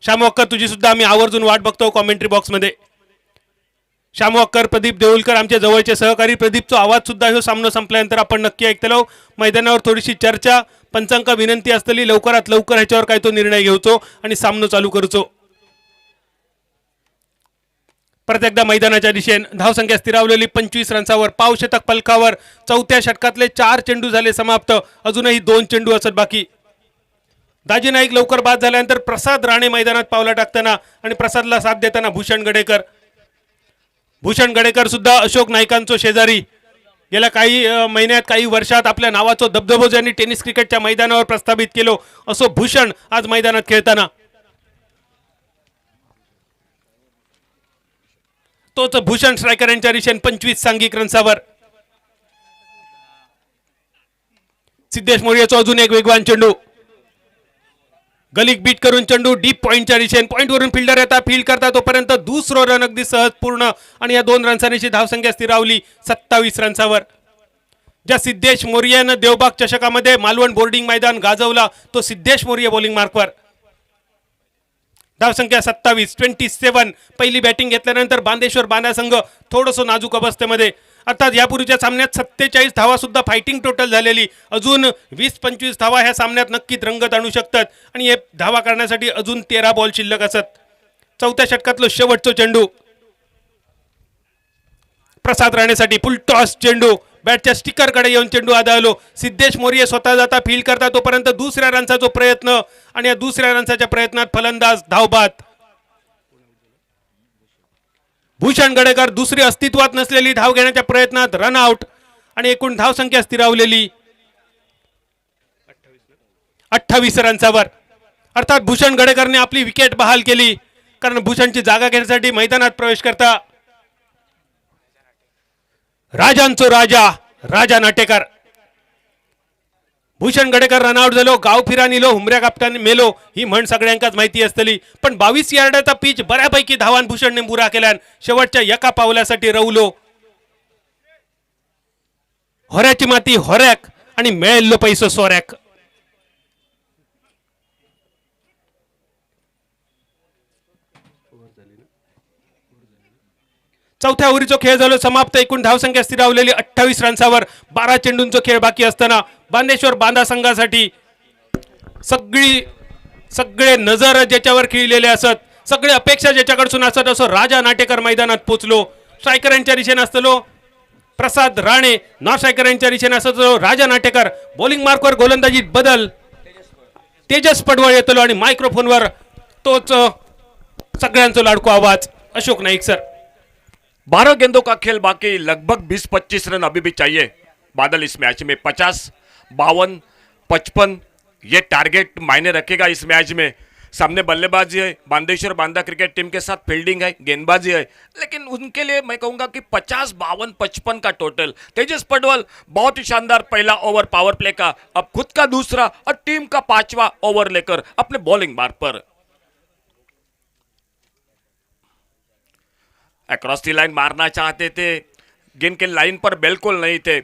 Speaker 2: श्याम वॉकर तुझी सुद्धा आम्ही आवर्जून वाट बघतो कॉमेंट्री बॉक्समध्ये. श्याम वॉकर, प्रदीप देऊलकर आमचे जवळचे सहकारी. प्रदीपचा आवाज सुद्धा हे सामना संपल्यानंतर आपण नक्की ऐकतलो. मैदानावर थोडीशी चर्चा, पंचांका विनंती असलेली लवकरात लवकर ह्याच्यावर काय तो निर्णय घेऊचो आणि सामना चालू करूचो. परत एकदा मैदानाच्या दिशेने धावसंख्या स्थिरावलेली 25 रन्सावर. पावशतक पलकावर. चौथ्या षटकातले 4 चेंडू झाले समाप्त. अजूनही 2 चेंडू असत बाकी. दाजी नाईक लवकर बाद झाल्यानंतर प्रसाद राणे मैदानात पावला टाकताना आणि प्रसादला साथ देताना भूषण गडेकर. भूषण गडेकर सुद्धा अशोक नाईकांचो शेजारी. गेल्या काही महिन्यात काही वर्षात आपल्या नावाचं दबदबो ज्यांनी टेनिस क्रिकेटच्या मैदानावर प्रस्थापित केलो असो भूषण आज मैदानात खेळताना. तोच भूषण स्ट्रायकर यांच्या दिशेने 25 सांघिक रन्सावर. सिद्धेश मोर्याचा अजून एक वेगवान चेंडू. गलिक बीट करून चेंडू डीप पॉइंटच्या दिशेने. पॉइंटवरून फिल्डर येतात, फील्ड करतात तोपर्यंत दुसरं रन अगदी सहज पूर्ण आणि या 2 रन्सांची धावसंख्या स्थिरावली 27 रन्सावर. ज्या सिद्धेश मोर्यानं देवबाग चषकामध्ये मालवण बोर्डिंग मैदान गाजवला तो सिद्धेश मोर्या बॉलिंग मार्कवर. धावसंख्या 27. पहिली बॅटिंग घेतल्यानंतर बांदेश्वर बांधा संघ थोडंसं नाजूक अवस्थेमध्ये. अर्थात यापूर्वीच्या सामन्यात 47 धावा सुद्धा फायटिंग टोटल झालेली. अजून 20-25 धावा ह्या सामन्यात नक्कीच रंगत आणू शकतात आणि हे धावा करण्यासाठी अजून 13 बॉल शिल्लक असत. चौथ्या षटकातलं शेवटचं चेंडू प्रसाद राणेसाठी. फुल टॉस चेंडू बॅटच्या स्टिकरकडे येऊन चेंडू आदळलो. सिद्धेश मोर्ये स्वतः जाता फील्ड करता तोपर्यंत दुसऱ्या रनचा प्रयत्न आणि या दुसऱ्या रनच्या प्रयत्नात फलंदाज धावबाद. भूषण गडेकर दुसरी अस्तित्वात नसलेली धाव घेण्याच्या प्रयत्नात रन आउट आणि एकूण धावसंख्या स्थिरावलेली 28 रन्सावर. अर्थात भूषण गडेकरने आपली विकेट बहाल केली कारण भूषणची जागा घेण्यासाठी मैदानात प्रवेश करता राजांचो राजा राजा नाटेकर. भूषण गडेकर रनआउट झालो. गाव फिरा निलो हुमऱ्या कापटान मेलो ही म्हण सगळ्यांकाच माहिती असतली. पण 22 यार्डाचा पिच बऱ्यापैकी धावान भूषणने बुरा केल्यान शेवटच्या एका पावलासाठी रवलो. होऱ्याची माती होऱ्याक आणि मेळिल्लो पैसो सोऱ्याक. चौथ्या ओव्हरीचो खेळ झालो समाप्त. एकूण धावसंख्या स्थिरावलेली 28 रन्सावर. 12 चेंडूंचो खेळ बाकी असताना बांदेश्वर बांदा संघासाठी सगळे नजर ज्याच्यावर खिळलेले असत, सगळे अपेक्षा ज्याच्याकडसून असत, असो राजा नाटेकर मैदानात पोचलो. स्ट्रायकरांच्या दिशेने असतलो प्रसाद राणे, नॉन स्ट्रायकरांच्या दिशेने असतो राजा नाटेकर. बॉलिंग मार्कवर गोलंदाजी बदल तेजस पडवळ येतलो आणि मायक्रोफोनवर तोच सगळ्यांचा लाडको आवाज अशोक नाईक सर.
Speaker 1: 12 गेंदों का खेल बाकी, लगभग 20-25 रन अभी भी चाहिए बादल इस मैच में. 50, 52, 55 ये टारगेट मायने रखेगा इस मैच में. सामने बल्लेबाजी है, बांदेश्वर बांदा क्रिकेट टीम के साथ फील्डिंग है, गेंदबाजी है, लेकिन उनके लिए मैं कहूंगा कि 50, 52, 55 का टोटल. तेजस पडवल बहुत ही शानदार पहला ओवर पावर प्ले का, अब खुद का दूसरा और टीम का 5वां ओवर लेकर अपने बॉलिंग मार्ग पर अक्रॉस दी लाइन मारना चाहते थे, गेंद के लाइन पर बिल्कुल नहीं थे.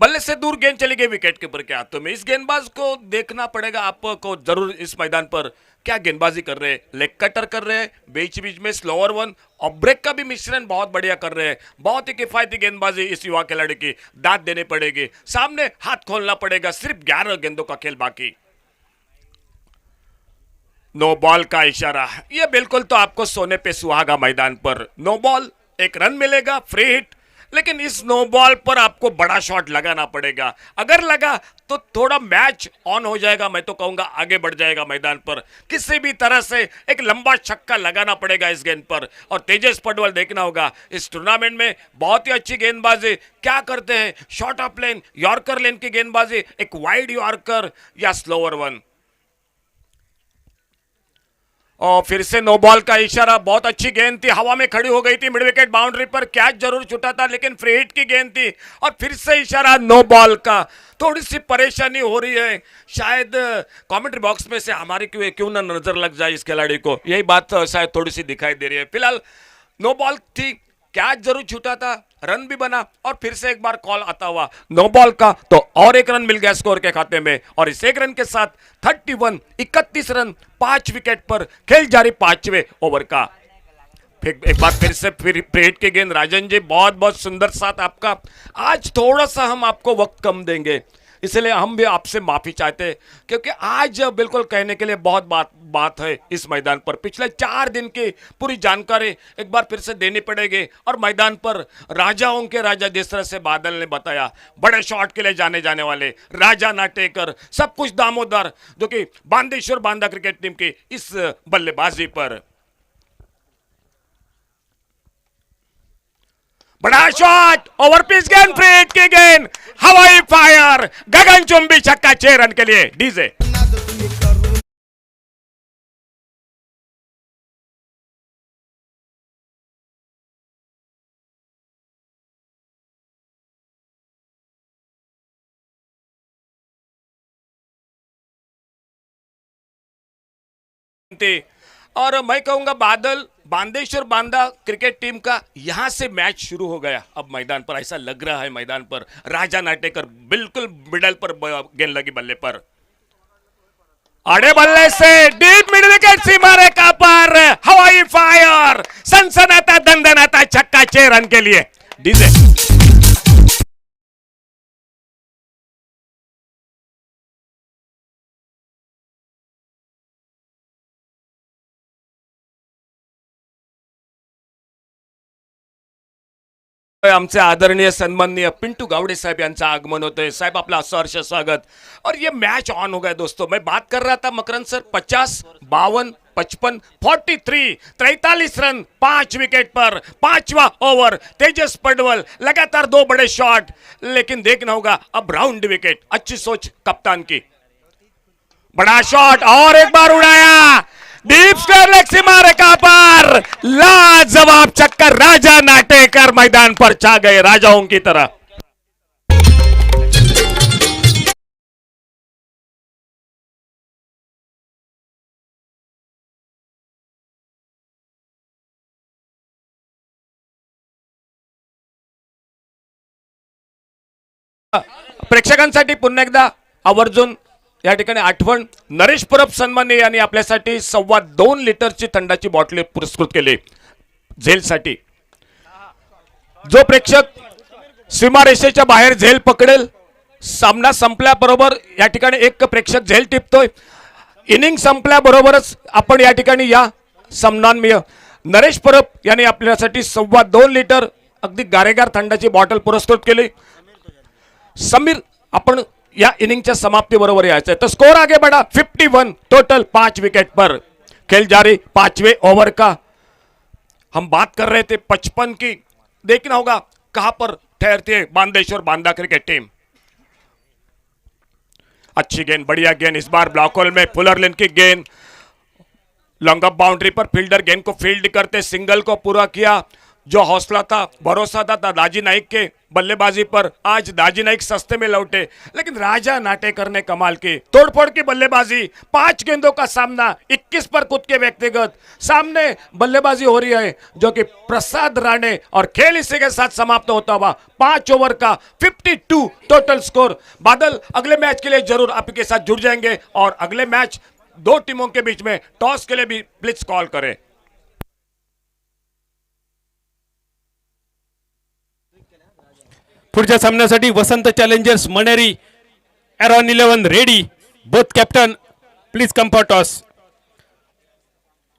Speaker 1: बल्ले से दूर गेंद चली गई विकेट कीपर के हाथों में. इस गेंदबाज को देखना पड़ेगा आपको जरूर इस मैदान पर, क्या गेंदबाजी कर रहे हैं. लेग कटर कर रहे हैं, बीच बीच में स्लोअर वन और ब्रेक का भी मिश्रण बहुत बढ़िया कर रहे हैं. बहुत ही किफायती गेंदबाजी इस युवा खिलाड़ी की, दाद देने पड़ेगी. सामने हाथ खोलना पड़ेगा. सिर्फ 11 गेंदों का खेल बाकी. नो बॉल का इशारा, ये बिल्कुल तो आपको सोने पे सुहागा मैदान पर. नो बॉल, एक रन मिलेगा, फ्री हिट, लेकिन इस नो बॉल पर आपको बड़ा शॉट लगाना पड़ेगा. अगर लगा तो थोड़ा मैच ऑन हो जाएगा, मैं तो कहूंगा आगे बढ़ जाएगा मैदान पर. किसी भी तरह से एक लंबा छक्का लगाना पड़ेगा इस गेंद पर. और तेजस पडवल देखना होगा इस टूर्नामेंट में बहुत ही अच्छी गेंदबाजी क्या करते हैं. शॉर्ट ऑफ लेन, यॉर्कर लेन की गेंदबाजी, एक वाइड यॉर्कर या स्लोअर वन. और फिर से नो बॉल का इशारा. बहुत अच्छी गेंद थी, हवा में खड़ी हो गई थी, मिड विकेट बाउंड्री पर कैच जरूर छूटा था, लेकिन फ्री हिट की गेंद थी. और फिर से इशारा नो बॉल का. थोड़ी सी परेशानी हो रही है, शायद कमेंट्री बॉक्स में से हमारी क्यों ना नजर लग जाए इस खिलाड़ी को, यही बात शायद थोड़ी सी दिखाई दे रही है. फिलहाल नो बॉल थी, कैच जरूर छूटा था, रन भी बना और फिर से एक बार कॉल आता हुआ नो बॉल का, तो और एक रन मिल गया स्कोर के खाते में. और इस एक रन के साथ 31 रन 5 विकेट पर खेल जारी 5वें ओवर का. एक बार फिर से प्लेट के गेंद. राजन जी बहुत बहुत सुंदर साथ आपका. आज थोड़ा सा हम आपको वक्त कम देंगे, इसलिए हम भी आपसे माफी चाहते हैं, क्योंकि आज बिल्कुल कहने के लिए बहुत बात है इस मैदान पर. पिछले 4 दिन की पूरी जानकारी एक बार फिर से देनी पड़ेगी. और मैदान पर राजाओं के राजा जिस तरह से बादल ने बताया, बड़े शॉट के लिए जाने वाले राजा नाटेकर, सब कुछ दामोदर, जो कि बांदेश्वर बांदा क्रिकेट टीम की इस बल्लेबाजी पर. बड़ा शॉट, ओवर पिच गेंद, फ्री हिट की गेंद, हवाई फायर, गगनचुंबी छक्का 6 रन के लिए. डीजे और मैं कहूंगा बादल, बांदेश्वर बांदा क्रिकेट टीम का यहां से मैच शुरू हो गया. अब मैदान पर ऐसा लग रहा है, मैदान पर राजा नाटेकर बिल्कुल मिडल पर गेंद लगी बल्ले पर, आड़े बल्ले से डीप मिड विकेट सीमा रेखा पर, हवाई फायर, सनसनाता दंदनाता छक्का 6 रन के लिए. डीजे आमचे आदरणीय सन्माननीय पिंटू गावडे साहब यांचं आगमन होतंय. साहेब आपला सहर्ष स्वागत. और ये मैच ऑन हो गया दोस्तों. मैं बात कर रहा था मकरंद सर, 50, 52, 55, 43 रन 5 विकेट पर. 5वां ओवर, तेजस पडवल लगातार 2 बड़े शॉट, लेकिन देखना होगा अब राउंड विकेट. अच्छी सोच कप्तान की. बड़ा शॉट और एक बार उड़ाया, डीप स्क्वायर लेग सीमा रेखा पर, और लाजवाब चक्कर, राजा नाटेकर मैदान पर छा गए राजाओं की तरह। प्रेक्षकांसाठी पुन्हा एकदा आवर्जून या ठिकाणी आठवण, नरेश परब सन्माने यांनी आपल्यासाठी 2.25 लिटरची थंडाची बॉटल पुरस्कृत केली झेलसाठी। जो प्रेक्षक सीमारेषेच्या बाहेर झेल पकडेल, सामना संपल्याबरोबर या ठिकाणी एक प्रेक्षक झेल टिपतोय। इनिंग संपल्याबरोबरच आपण या ठिकाणी या सन्माननीय नरेश परब यांनी आपल्यासाठी 2.25 लिटर अगदी गारेगार थंडाची बॉटल पुरस्कृत केली। समीर, आपण या इनिंगच्या समाप्ती बरोबर यायचं है, तो स्कोर आगे बढ़ा 51 टोटल, 5 विकेट पर खेल जारी। 5वें ओवर का हम बात कर रहे थे 55 की, देखना होगा कहां पर ठहरती है बांदेश्वर बांदा क्रिकेट टीम। अच्छी गेंद, बढ़िया गेंद, इस बार ब्लॉक होल में फुलरलिन की गेंद, लॉन्ग अप बाउंड्री पर फील्डर गेंद को फील्ड करते सिंगल को पूरा किया। जो हौसला था, भरोसा था दाजी नाइक के बल्लेबाजी पर, आज दाजी नाइक सस्ते में लौटे, लेकिन राजा नाटेकर ने कमाल की तोड़फोड़ की बल्लेबाजी। 5 गेंदों का सामना, 21 पर खुद के व्यक्तिगत, सामने बल्लेबाजी हो रही है जो कि प्रसाद राणे, और खेल इसी के साथ समाप्त होता हुआ 5 ओवर का 52 टोटल स्कोर। बादल, अगले मैच के लिए जरूर आपके साथ जुड़ जाएंगे, और अगले मैच 2 टीमों के बीच में, टॉस के लिए भी प्लीज कॉल करें।
Speaker 2: पुढच्या सामन्यासाठी Vasant challengers Maneri, Aaron 11 ready, both captain please come for toss.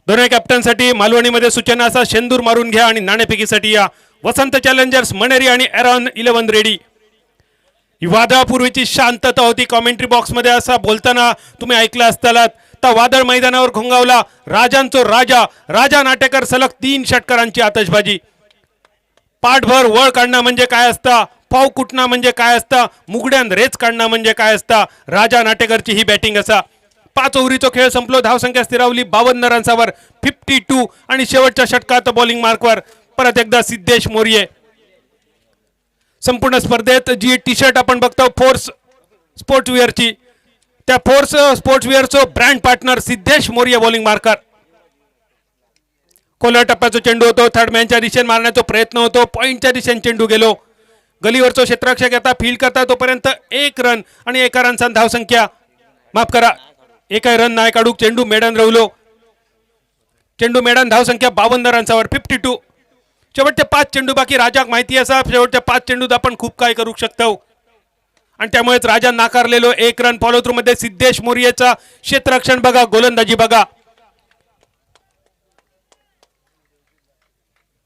Speaker 2: दोन्ही कॅप्टनसाठी मालवणीमध्ये सूचना असा, शेंदूर मारून घ्या आणि नाणेफेकीसाठी या। वसंत चॅलेंजर्स मनेरी आणि एरॉन 11 रेडी। ही वादळापूर्वीची शांतता होती कॉमेंट्री बॉक्समध्ये, असा बोलताना तुम्ही ऐकलं असतालात। तर वादळ मैदानावर घोंगावला, राजांचो राजा राजा नाटेकर सलग 3 षटकारांची आतषबाजी। पाठभर वळ काढणं म्हणजे काय असतं, पाव कुटणं म्हणजे काय असतं, मुगड्यान रेच काढणं म्हणजे काय असतं, राजा नाटेकरची ही बॅटिंग असा। 5 ओव्हरीचा खेळ संपलो, धावसंख्या स्थिरावली 52 रन्सावर 52, आणि शेवटच्या षटकात बॉलिंग मार्कवर परत एकदा सिद्धेश मोर्ये। संपूर्ण स्पर्धेत जी टी शर्ट आपण बघतो फोर्स स्पोर्ट्सवेअरची, त्या फोर्स स्पोर्ट्सवेअरचो brand partner Siddhesh Morye bowling marker. कोलर टप्प्याचा चेंडू होतो, थर्ड मॅनच्या दिशेने मारण्याचा प्रयत्न होतो, पॉइंटच्या दिशेने चेंडू गेलो, गलीवरचो क्षेत्ररक्षक येता फील्ड करता तोपर्यंत 1 रन आणि 1 रनचा धावसंख्या, माफ करा 1 रन नाही काढू, चेंडू मेडन रवलो, चेंडू मेडन, धावसंख्या 52 रन्सावर 52। शेवटचे 5 चेंडू बाकी, राजाक माहिती असा शेवटच्या 5 चेंडूत आपण खूप काय करू शकतो, आणि त्यामुळेच राजा नाकारलेलो 1 रन। फॉलो थ्रू मध्ये सिद्धेश मोर्येचा क्षेत्ररक्षण बघा, गोलंदाजी बघा।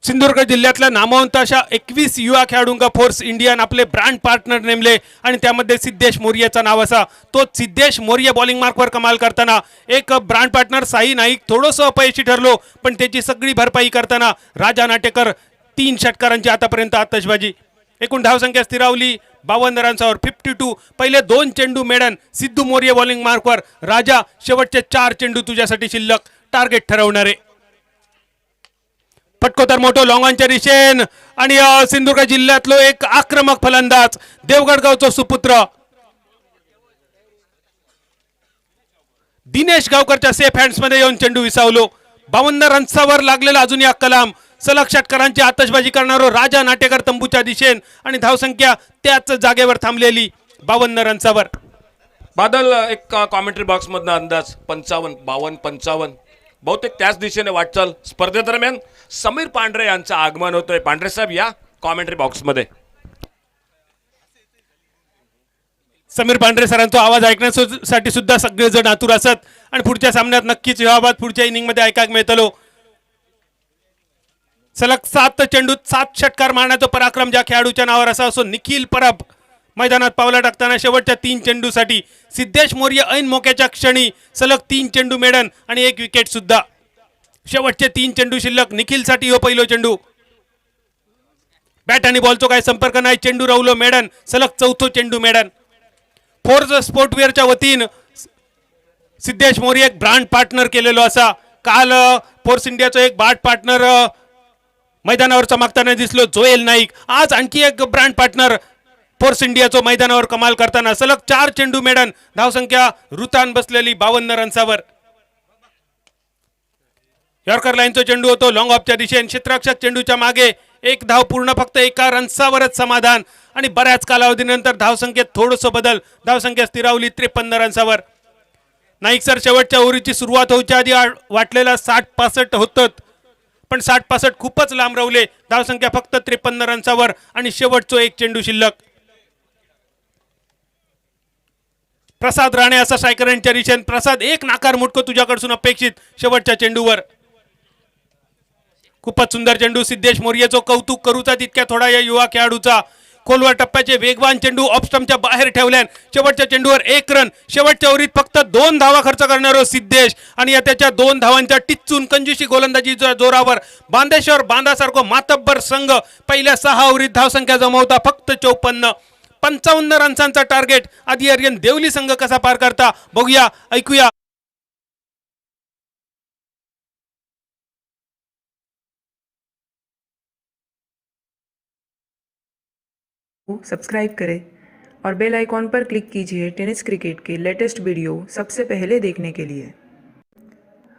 Speaker 2: सिंधुदुर्ग जिल्ह्यातल्या नामवंत अशा 21 युवा खेळाडूंना फोर्स इंडियन आपले ब्रँड पार्टनर नेमले, आणि त्यामध्ये सिद्धेश मोर्येचा नाव असा। तो सिद्धेश मोर्ये बॉलिंग मार्कवर कमाल करताना, एक ब्रँड पार्टनर साई नाईक थोडंसं अपयशी ठरलो, पण त्याची सगळी भरपाई करताना राजा नाटेकर 3 षटकारांची आतापर्यंत आतषबाजी। एकूण धावसंख्या स्थिरावली 52 रन्सावर 52। पहिले 2 चेंडू मेडन, सिद्धू मोर्ये बॉलिंग मार्कवर, राजा शेवटचे 4 चेंडू तुझ्यासाठी शिल्लक, टार्गेट ठरवणारे। फटकोतर मोठो लॉंगांच्या दिशेन, आणि सिंधुदुर्ग जिल्ह्यातलो एक आक्रमक फलंदाज, देवगड गावचो सुपुत्र दिनेश गावकरच्या सेफ हँड्स मध्ये येऊन चेंडू विसावलो। 52 रन्सावर लागलेला अजून एक कलाम, सलग षटकारांची आतषबाजी करणारो राजा नाटेकर तंबूच्या दिशेन, आणि धावसंख्या त्याच जागेवर थांबलेली 52 रन्सावर।
Speaker 1: बादल, एक कॉमेंट्री बॉक्स मधनं अंदाज 55, 52, 55, बहुतेक त्याच दिशेने वाटचाल। स्पर्धेदरम्यान समीर पांढरे यांचं आगमन होतोय। पांढरे साहेब या कॉमेंट्री बॉक्स मध्ये।
Speaker 2: समीर पांढरे सरांचा आवाज ऐकण्यासाठी सुद्धा सगळेजण आतुर असत, आणि पुढच्या सामन्यात नक्कीच हा आवाज पुढच्या इनिंग मध्ये ऐकायला मिळतलो। सलग 7 चेंडूत 7 षटकार मारण्याचा पराक्रम ज्या खेळाडूच्या नावावर असा असो, निखिल परब मैदानात पावला टाकताना शेवटच्या 3 चेंडूसाठी सिद्धेश मोर्ये ऐन मोक्याच्या क्षणी सलग 3 चेंडू मेडन आणि 1 विकेट सुद्धा। शेवटचे 3 चेंडू शिल्लक, निखिलसाठी हो पहिलो चेंडू, बॅट आणि बॉलचा काही संपर्क नाही, चेंडू रवलो मेडन, सलग 4थो चेंडू मेडन। फोर्स स्पोर्टवेअरच्या वतीन सिद्धेश मोर्ये एक ब्रँड पार्टनर केलेलो असा, काल फोर्स इंडियाचा एक बाट पार्टनर मैदानावर चमकताना दिसलो जोएल नाईक. आज आणखी एक ब्रँड पार्टनर फोर्स इंडियाचं मैदानावर कमाल करताना. सलग 4 चेंडू मेडन, धावसंख्या रुतान बसलेली 52 रन्सावर. यॉर्कर लाईनचा चेंडू होतो लॉंग ऑफच्या दिशेने. क्षेत्ररक्षक चेंडूच्या मागे, एक धाव पूर्ण, फक्त एका रन्सावरच समाधान. आणि बऱ्याच कालावधीनंतर धावसंख्येत थोडंसं बदल, धावसंख्या स्थिरावली 53 रन्सावर. नाईक सर शेवटच्या ओव्हरीची सुरुवात होऊच्या आधी वाटलेला 60-65 होतं, पण 60-65 खूपच लांब रवले. धावसंख्या फक्त 53 रन्सावर आणि शेवटचो एक चेंडू शिल्लक. प्रसाद राणे असा स्ट्रायकरांच्या दिशेने. प्रसाद, एक नाकार मुटको तुझ्याकडून अपेक्षित शेवटच्या चेंडूवर. खूपच सुंदर चेंडू. सिद्धेश मोर्येचं कौतुक करूचा तितक्या थोडा या युवा खेळाडूचा. खोलवर टप्प्याचे वेगवान चेंडू ऑफ स्टंपच्या बाहेर ठेवल्यान शेवटच्या चेंडूवर 1 रन. शेवटच्या ओव्हरीत फक्त 2 धावा खर्च करणारा सिद्धेश आणि या त्याच्या 2 धावांच्या टिच्चून कंजूशी गोलंदाजीच्या जोरावर बांदेश्वर बांधासारखं मातब्बर संघ पहिल्या 6 ओव्हरीत धावसंख्या जमवता फक्त 54 रन्सांचा टार्गेट. आधी आर्यन देवली संघ कसा पार करता बघूया, ऐकूया.
Speaker 3: सब्सक्राइब करें और बेल आइकॉन पर क्लिक कीजिए टेनिस क्रिकेट के लेटेस्ट वीडियो सबसे पहले देखने के लिए.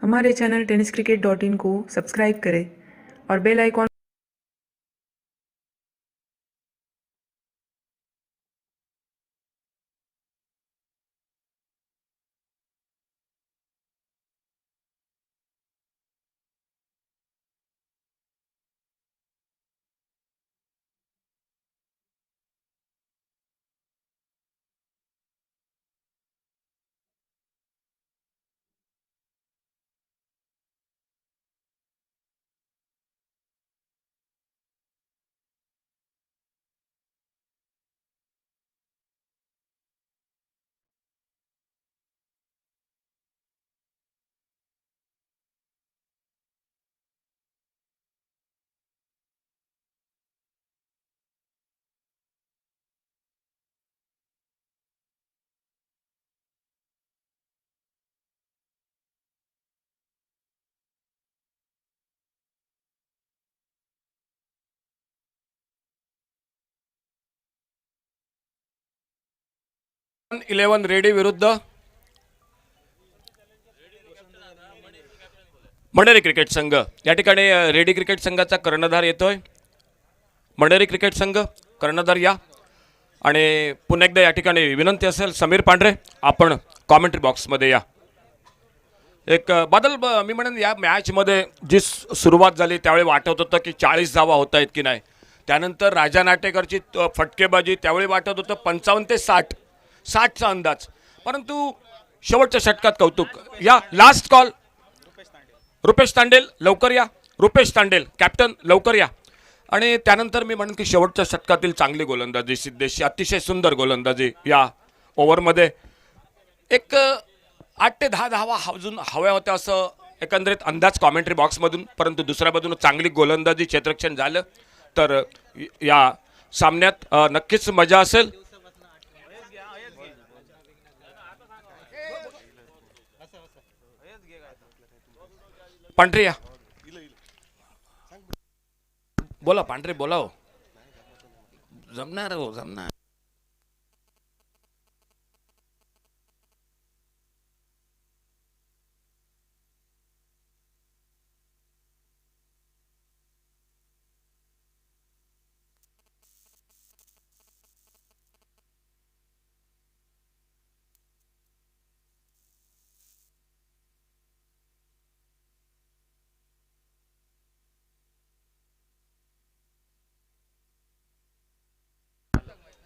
Speaker 3: हमारे चैनल tenniscricket.in को सब्सक्राइब करें और बेल आइकॉन
Speaker 1: इलेव्हन रेडी विरुद्ध मंडेरी क्रिकेट संघ. या ठिकाणी रेडी क्रिकेट संघाचा कर्णधार येतोय. मंडेरी क्रिकेट संघ कर्णधार या. आणि पुन्हा एकदा या ठिकाणी विनंती असेल, समीर पांढरे आपण कॉमेंट्री बॉक्समध्ये या. एक बदल मी म्हणेन या मॅचमध्ये जी सुरुवात झाली त्यावेळी वाटत होतं की 40 धावा होत आहेत की नाही. त्यानंतर राजा नाटेकरची फटकेबाजी, त्यावेळी वाटत होतं 55 ते 60चा अंदाज. परंतु शेवटच्या षटकात कौतुक. या लास्ट कॉल रुपेश तांडेल लवकर या. रुपेश तांडेल कॅप्टन लवकर या. आणि त्यानंतर मी म्हणेन की शेवटच्या षटकातील चांगली गोलंदाजी सिद्धेशची, अतिशय सुंदर गोलंदाजी या ओव्हरमध्ये. एक 8 ते 10 धावा अजून हव्या होत्या असं एकंदरीत अंदाज कॉमेंट्री बॉक्समधून. परंतु दुसऱ्या बाजूने चांगली गोलंदाजी, क्षेत्ररक्षण झालं तर या सामन्यात नक्कीच मजा असेल. पांढरे या. बोला पांढरे, बोला हो. जमणार हो, जमणार.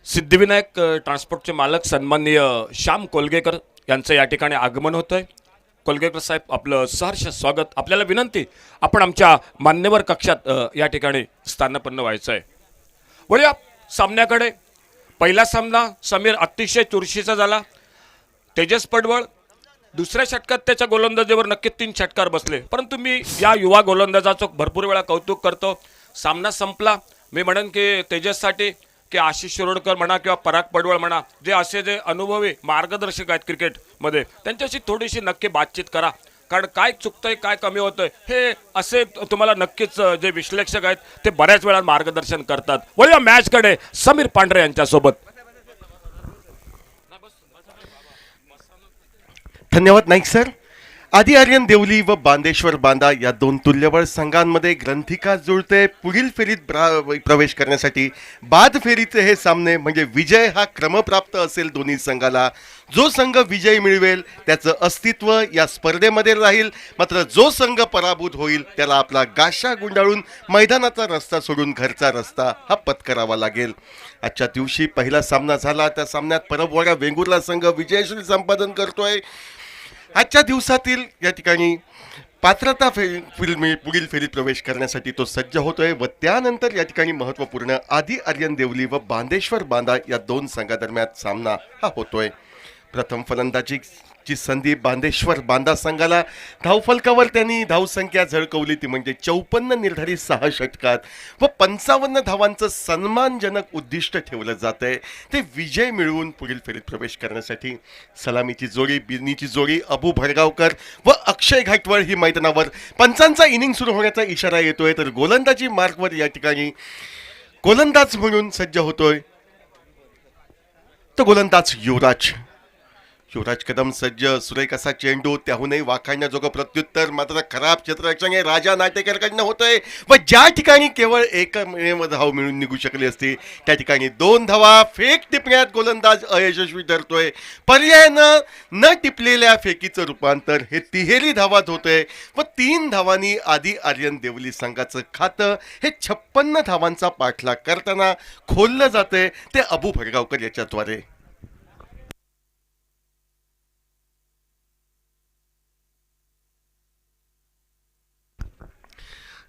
Speaker 1: सिद्धिविनायक ट्रान्सपोर्टचे मालक सन्माननीय श्याम कोलगेकर यांचं या ठिकाणी आगमन होतंय. कोलगेकर साहेब आपलं सहर्ष स्वागत. आपल्याला विनंती, आपण आमच्या मान्यवर कक्षात या ठिकाणी स्थानापन्न व्हायचं आहे. वळूया सामन्याकडे. पहिला सामना समीर अतिशय चुरशीचा झाला. तेजस पडवळ दुसऱ्या षटकात त्याच्या गोलंदाजीवर नक्की 3 षटकार बसले. परंतु मी या युवा गोलंदाजाचं भरपूर वेळा कौतुक करतो. सामना संपला. मी म्हणेन की तेजससाठी की आशिष शिरोडकर म्हणा किंवा पराग पडवळ म्हणा, जे अनुभवी मार्गदर्शक आहेत क्रिकेटमध्ये, त्यांच्याशी थोडीशी नक्की बातचीत करा. कारण काय चुकतंय काय कमी होतंय हे असे तुम्हाला नक्कीच जे विश्लेषक आहेत ते बऱ्याच वेळा मार्गदर्शन करतात. वळूया मॅचकडे समीर पांढरे यांच्यासोबत.
Speaker 4: धन्यवाद नाईक सर. आदी आर्यन देवली व बांदेश्वर बांदा या दोन तुल्यबळ संघांमध्ये ग्रंथिका जुळते. पुढील फेरीत प्रवेश करण्यासाठी बाद फेरीचे हे सामने म्हणजे विजय हा क्रमप्राप्त असेल दोन्ही संघाला. जो संघ विजय मिळवेल त्याचं अस्तित्व या स्पर्धेमध्ये राहील, मात्र जो संघ पराभूत होईल त्याला आपला गाशा गुंडाळून मैदानाचा रस्ता सोडून घरचा रस्ता हा पत्करावा लागेल. आजच्या दिवशी पहिला सामना झाला. त्या सामन्यात परबवाडा वेंगुर्ला संघ विजयश्री संपादन करतोय. आजच्या दिवसातील या ठिकाणी पात्रता पुढील फेरीत प्रवेश करण्यासाठी तो सज्ज होतोय व त्यानंतर या ठिकाणी महत्त्वपूर्ण आदी आर्यन देवली व बांदेश्वर बांदा या दोन संघादरम्यान सामना हा होतोय. प्रथम फलंदाजीची संधी बांदेश्वर बांदा संघाला. धावफलकावर त्यांनी धावसंख्या झळकवली ती म्हणजे 54 निर्धारित 6 षटकात व 55 धावांचं सन्मानजनक उद्दिष्ट ठेवलं जात आहे. ते विजय मिळवून पुढील फेरीत प्रवेश करण्यासाठी सलामीची जोडी बिर्नीची जोडी अबू भडगावकर व अक्षय घाटवळ ही मैदानावर. पंचांचा इनिंग सुरू होण्याचा इशारा येतोय तर गोलंदाजी मार्कवर या ठिकाणी गोलंदाज म्हणून सज्ज होतोय तो गोलंदाज युवराज कदम सज्ज. सुरेख असा चेंडू त्याहूनही वाखाणण्याजोगं प्रत्युत्तर मात्र खराब क्षेत्ररक्षण हे राजा नाटेकरकडनं होतंय व ज्या ठिकाणी केवळ एकमेव धाव मिळून निघू शकली असती त्या ठिकाणी 2 धावा फेक टिपण्यात गोलंदाज अयशस्वी ठरतोय. पर्यायानं न टिपलेल्या फेकीचं रूपांतर हे तिहेरी धावात होतंय व 3 धावांनी आदी आर्यन देवली संघाचं खातं हे 56 धावांचा पाठलाग करताना खोललं जातंय ते अबू भडगावकर याच्याद्वारे.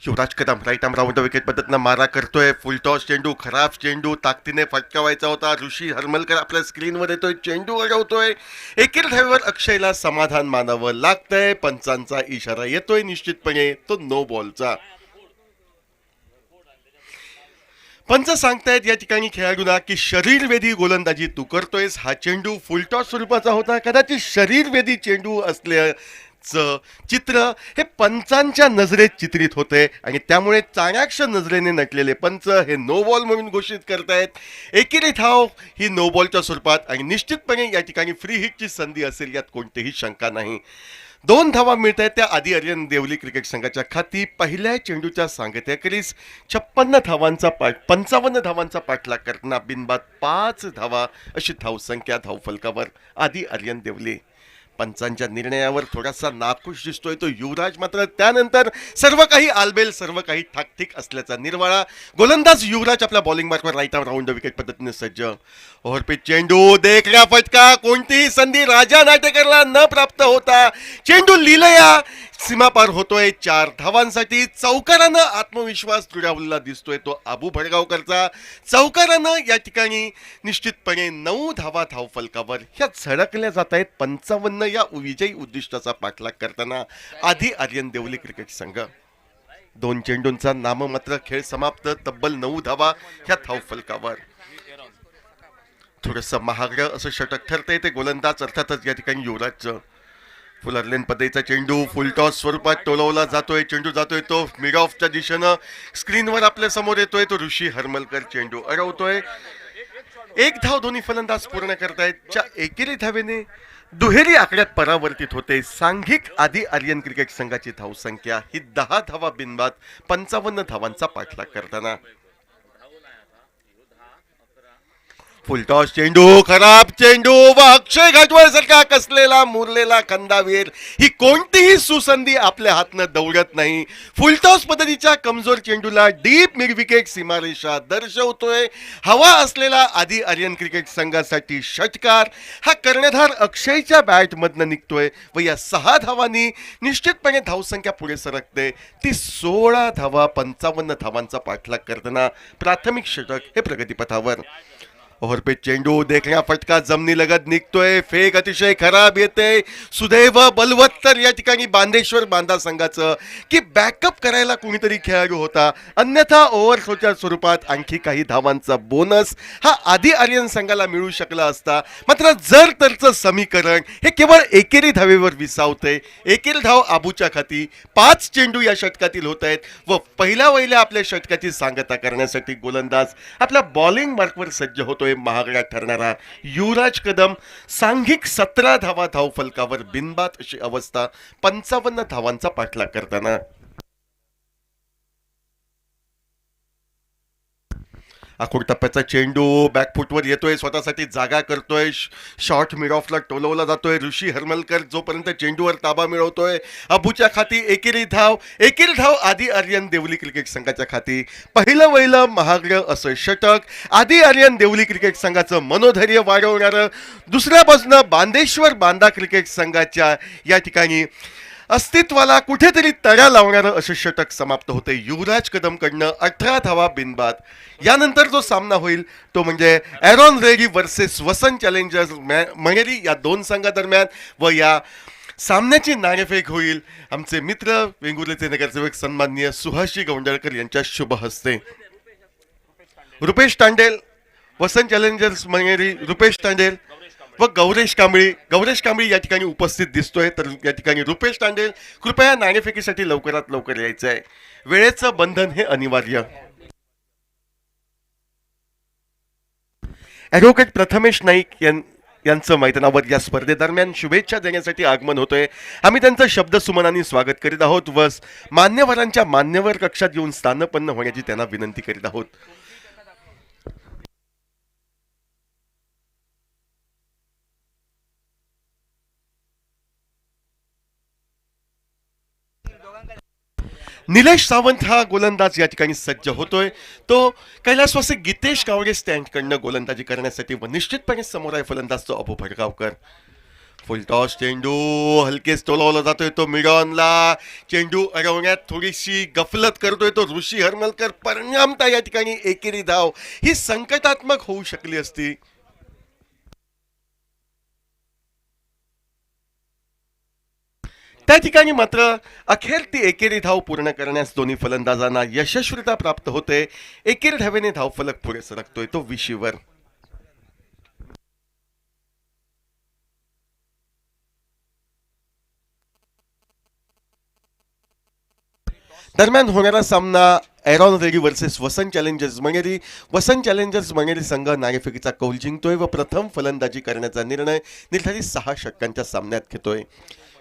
Speaker 4: Yuvraj Kadam right arm round wicket पद्धतीनं मारा करतोय. फुलटॉस चेंडू, खराब चेंडू ताकदीने फटकावायचा होता. ऋषी हरमलकर आपल्या स्क्रीनवर येतोय, चेंडू अडवतोय. एकेर धावेवर अक्षयला समाधान मानावं लागतंय. पंचांचा इशारा येतोय निश्चितपणे तो नो बॉलचा. पंच सांगतायत या ठिकाणी खेळाडूंना की शरीरवेधी गोलंदाजी तू करतोयस. हा चेंडू फुलटॉस स्वरूपाचा होता. कदाचित शरीरवेधी चेंडू असल्याचं चित्र हे पंचांच्या नजरेत चित्रित होते आणि त्यामुळे चाणाक्ष नजरेने नटलेले पंच हे नो बॉल म्हणून घोषित करतायत. एकेरी धाव ही नो बॉलच्या स्वरूपात आणि निश्चितपणे या ठिकाणी फ्री हिटची संधी असेल यात कोणतीही शंका नाही. 2 धावा मिळत आहेत त्या आदी आर्यन देवली क्रिकेट संघाच्या खाती. पहिल्या चेंडूच्या सांगत्याखेरीज 55 धावांचा पाठलाग करताना बिनबाद 5 धावा अशी धावसंख्या धावफलकावर आदी आर्यन देवली. पंचांच्या निर्णयावर थोडासा नाखुश दिसतोय तो युवराज, मात्र त्यानंतर सर्व काही आलबेल सर्व काही ठाकठीक असल्याचा निर्वाळा. गोलंदाज युवराज आपल्या बॉलिंग मार्कवर राईट आर्म राऊंड विकेट पद्धतीने सज्ज. ओव्हरपिच चेंडू, देखण्या फटका, कोणतीही संधी राजा नाटेकरला न प्राप्त होता चेंडू लीलया सीमापार होतोय 4 धावांसाठी. चौकारानं आत्मविश्वास दृढावलेला दिसतोय तो अबू भडगावकरचा. चौकारानं या ठिकाणी निश्चितपणे 9 धावा धावफलकावर ह्या झळकल्या जात आहेत. 55 या विजयी उद्दिष्टाचा पाठलाग करताना आदी आर्यन देवली क्रिकेट संघ. 2 चेंडूंचा नाममात्र खेळ समाप्त. तब्बल 9 धावा ह्या धावफलकावर. थोडंसं महागडं असं षटक ठरतंय ते गोलंदाज अर्थातच या ठिकाणी युवराजचं. फुल अर्लेन पद्धतीचा चेंडू फुलटॉस स्वरूपात टोलवला जातोय. चेंडू जातोय तो मिड ऑफच्या दिशेनं. स्क्रीनवर आपल्या समोर येतोय तो ऋषी हरमलकर चेंडू अडवतोय. 1 धाव दोन्ही फलंदाज पूर्ण करतायत. च्या एकेरी धावेने दुहेरी आकड्यात परावर्तित होते. सांघिक आदी आर्यन क्रिकेट संघाची धावसंख्या ही 10 धावा बिनबाद 55 धावांचा पाठलाग करताना. फुलटॉस चेंडू, खराब चेंडू व अक्षय घाटवळ सारखा कसलेला मुरलेला खंदावीर. ही कोणतीही सुसंधी आपल्या हातनं दौडत नाही. फुलटॉस पद्धतीच्या कमजोर चेंडूला डीप मिड विकेट सीमारेषा दर्शवतोय. हवा असलेला आदी आर्यन क्रिकेट संघासाठी षटकार हा कर्णधार अक्षयच्या बॅटमधनं निघतोय व या 6 धावांनी निश्चितपणे धावसंख्या पुढे सरकते. ती 16 धावा 55 धावांचा पाठलाग करताना प्राथमिक षटक हे प्रगतीपथावर. ओव्हर पे चेंडू देखण्या फटका जमिनीलगत निघतोय, फेक अतिशय खराब येते. सुदैव बलवत्तर या ठिकाणी बांदेश्वर बांदा संघाचं की बॅकअप करायला कोणीतरी खेळाडू होता, अन्यथा ओव्हरथ्रोच्या स्वरूपात आणखी काही धावांचा बोनस हा आधी आर्यन संघाला मिळू शकला असता. मात्र जर तरचं समीकरण हे केवळ एकेरी धावेवर विसावतंय. एकेरी धाव आबूच्या खाती 5 चेंडू या षटकातील होत आहेत व पहिल्या आपल्या षटकाची सांगता करण्यासाठी गोलंदाज आपल्या बॉलिंग मार्कवर सज्ज होतोय. महागडा ठरणारा युवराज कदम सांघिक 17 धावा धावफलकावर बिनबाद अशी अवस्था 55 धावांचा पाठलाग करताना. आखूड टप्प्याचा चेंडू बॅकफुटवर येतोय, स्वतःसाठी जागा करतोय, शॉर्ट मिड ऑफला टोलवला जातोय. ऋषी हरमलकर जोपर्यंत चेंडूवर ताबा मिळवतोय. अबूच्या खाती एकेरी धाव आधी आर्यन देवली क्रिकेट संघाच्या खाती. पहिलं महागडं असं षटक आधी आर्यन देवली क्रिकेट संघाचं मनोधैर्य वाढवणारं, दुसऱ्या बाजूनं बांदेश्वर बांदा क्रिकेट संघाच्या या ठिकाणी अस्तित्वाला कुठेतरी तडा लावणारं असं षटक समाप्त होते युवराज कदमकडनं 18 धावा बिनबाद. यानंतर जो सामना होईल तो म्हणजे एरॉन रेडी वर्सेस वसंत चॅलेंजर्स मणेरी या दोन संघादरम्यान व या सामन्याची नाणेफेक होईल आमचे मित्र वेंगुर्लेचे नगरसेवक सन्माननीय सुहाशी गौंडळकर यांच्या शुभ हस्ते. रुपेश तांडेल, वसंत चॅलेंजर्स मणेरी रुपेश तांडेल व गौरेश कांबळी या ठिकाणी उपस्थित दिसतोय. तर या ठिकाणी रुपेश तांडेल कृपया नाणेफेकीसाठी लवकरात लवकर यायचं आहे. वेळेचं बंधन हे अनिवार्य. ॲडव्होकेट प्रथमेश नाईक यांचं मैदानावर या स्पर्धेदरम्यान शुभेच्छा देण्यासाठी आगमन होतोय. आम्ही त्यांचं शब्द सुमनांनी स्वागत करीत आहोत व मान्यवरांच्या मान्यवर कक्षात येऊन स्थानपन्न होण्याची त्यांना विनंती करीत आहोत. निलेश सावंत हा गोलंदाज या ठिकाणी सज्ज होतोय. तो कैलासवासी गीतेश गावडे स्टँडकडनं गोलंदाजी करण्यासाठी व निश्चितपणे समोर आहे फलंदाज तो अबू भडगावकर. फुलटॉस चेंडू हलकेच टोलावला जातोय, तो मिडॉनला चेंडू अडवण्यात थोडीशी गफलत करतोय तो ऋषी हरमलकर. परिणामता या ठिकाणी एकेरी धाव ही संकटात्मक होऊ शकली असती. त्या ठिकाणी मात्र अखेर ती एकेरी धाव पूर्ण करण्यास दोन्ही फलंदाजांना यशस्वीता प्राप्त होते. एकेरी धावेने धावफलक पुढे सरकतोय तो 20 वर. दरम्यान होणारा सामना एरॉन रेडी वर्सेस वसंत चॅलेंजर्स मणेरी. वसंत चॅलेंजर्स मणेरी संघ नाणेफेकीचा कौल जिंकतोय व प्रथम फलंदाजी करण्याचा निर्णय निर्धारित 6 षटकांच्या सामन्यात घेतोय.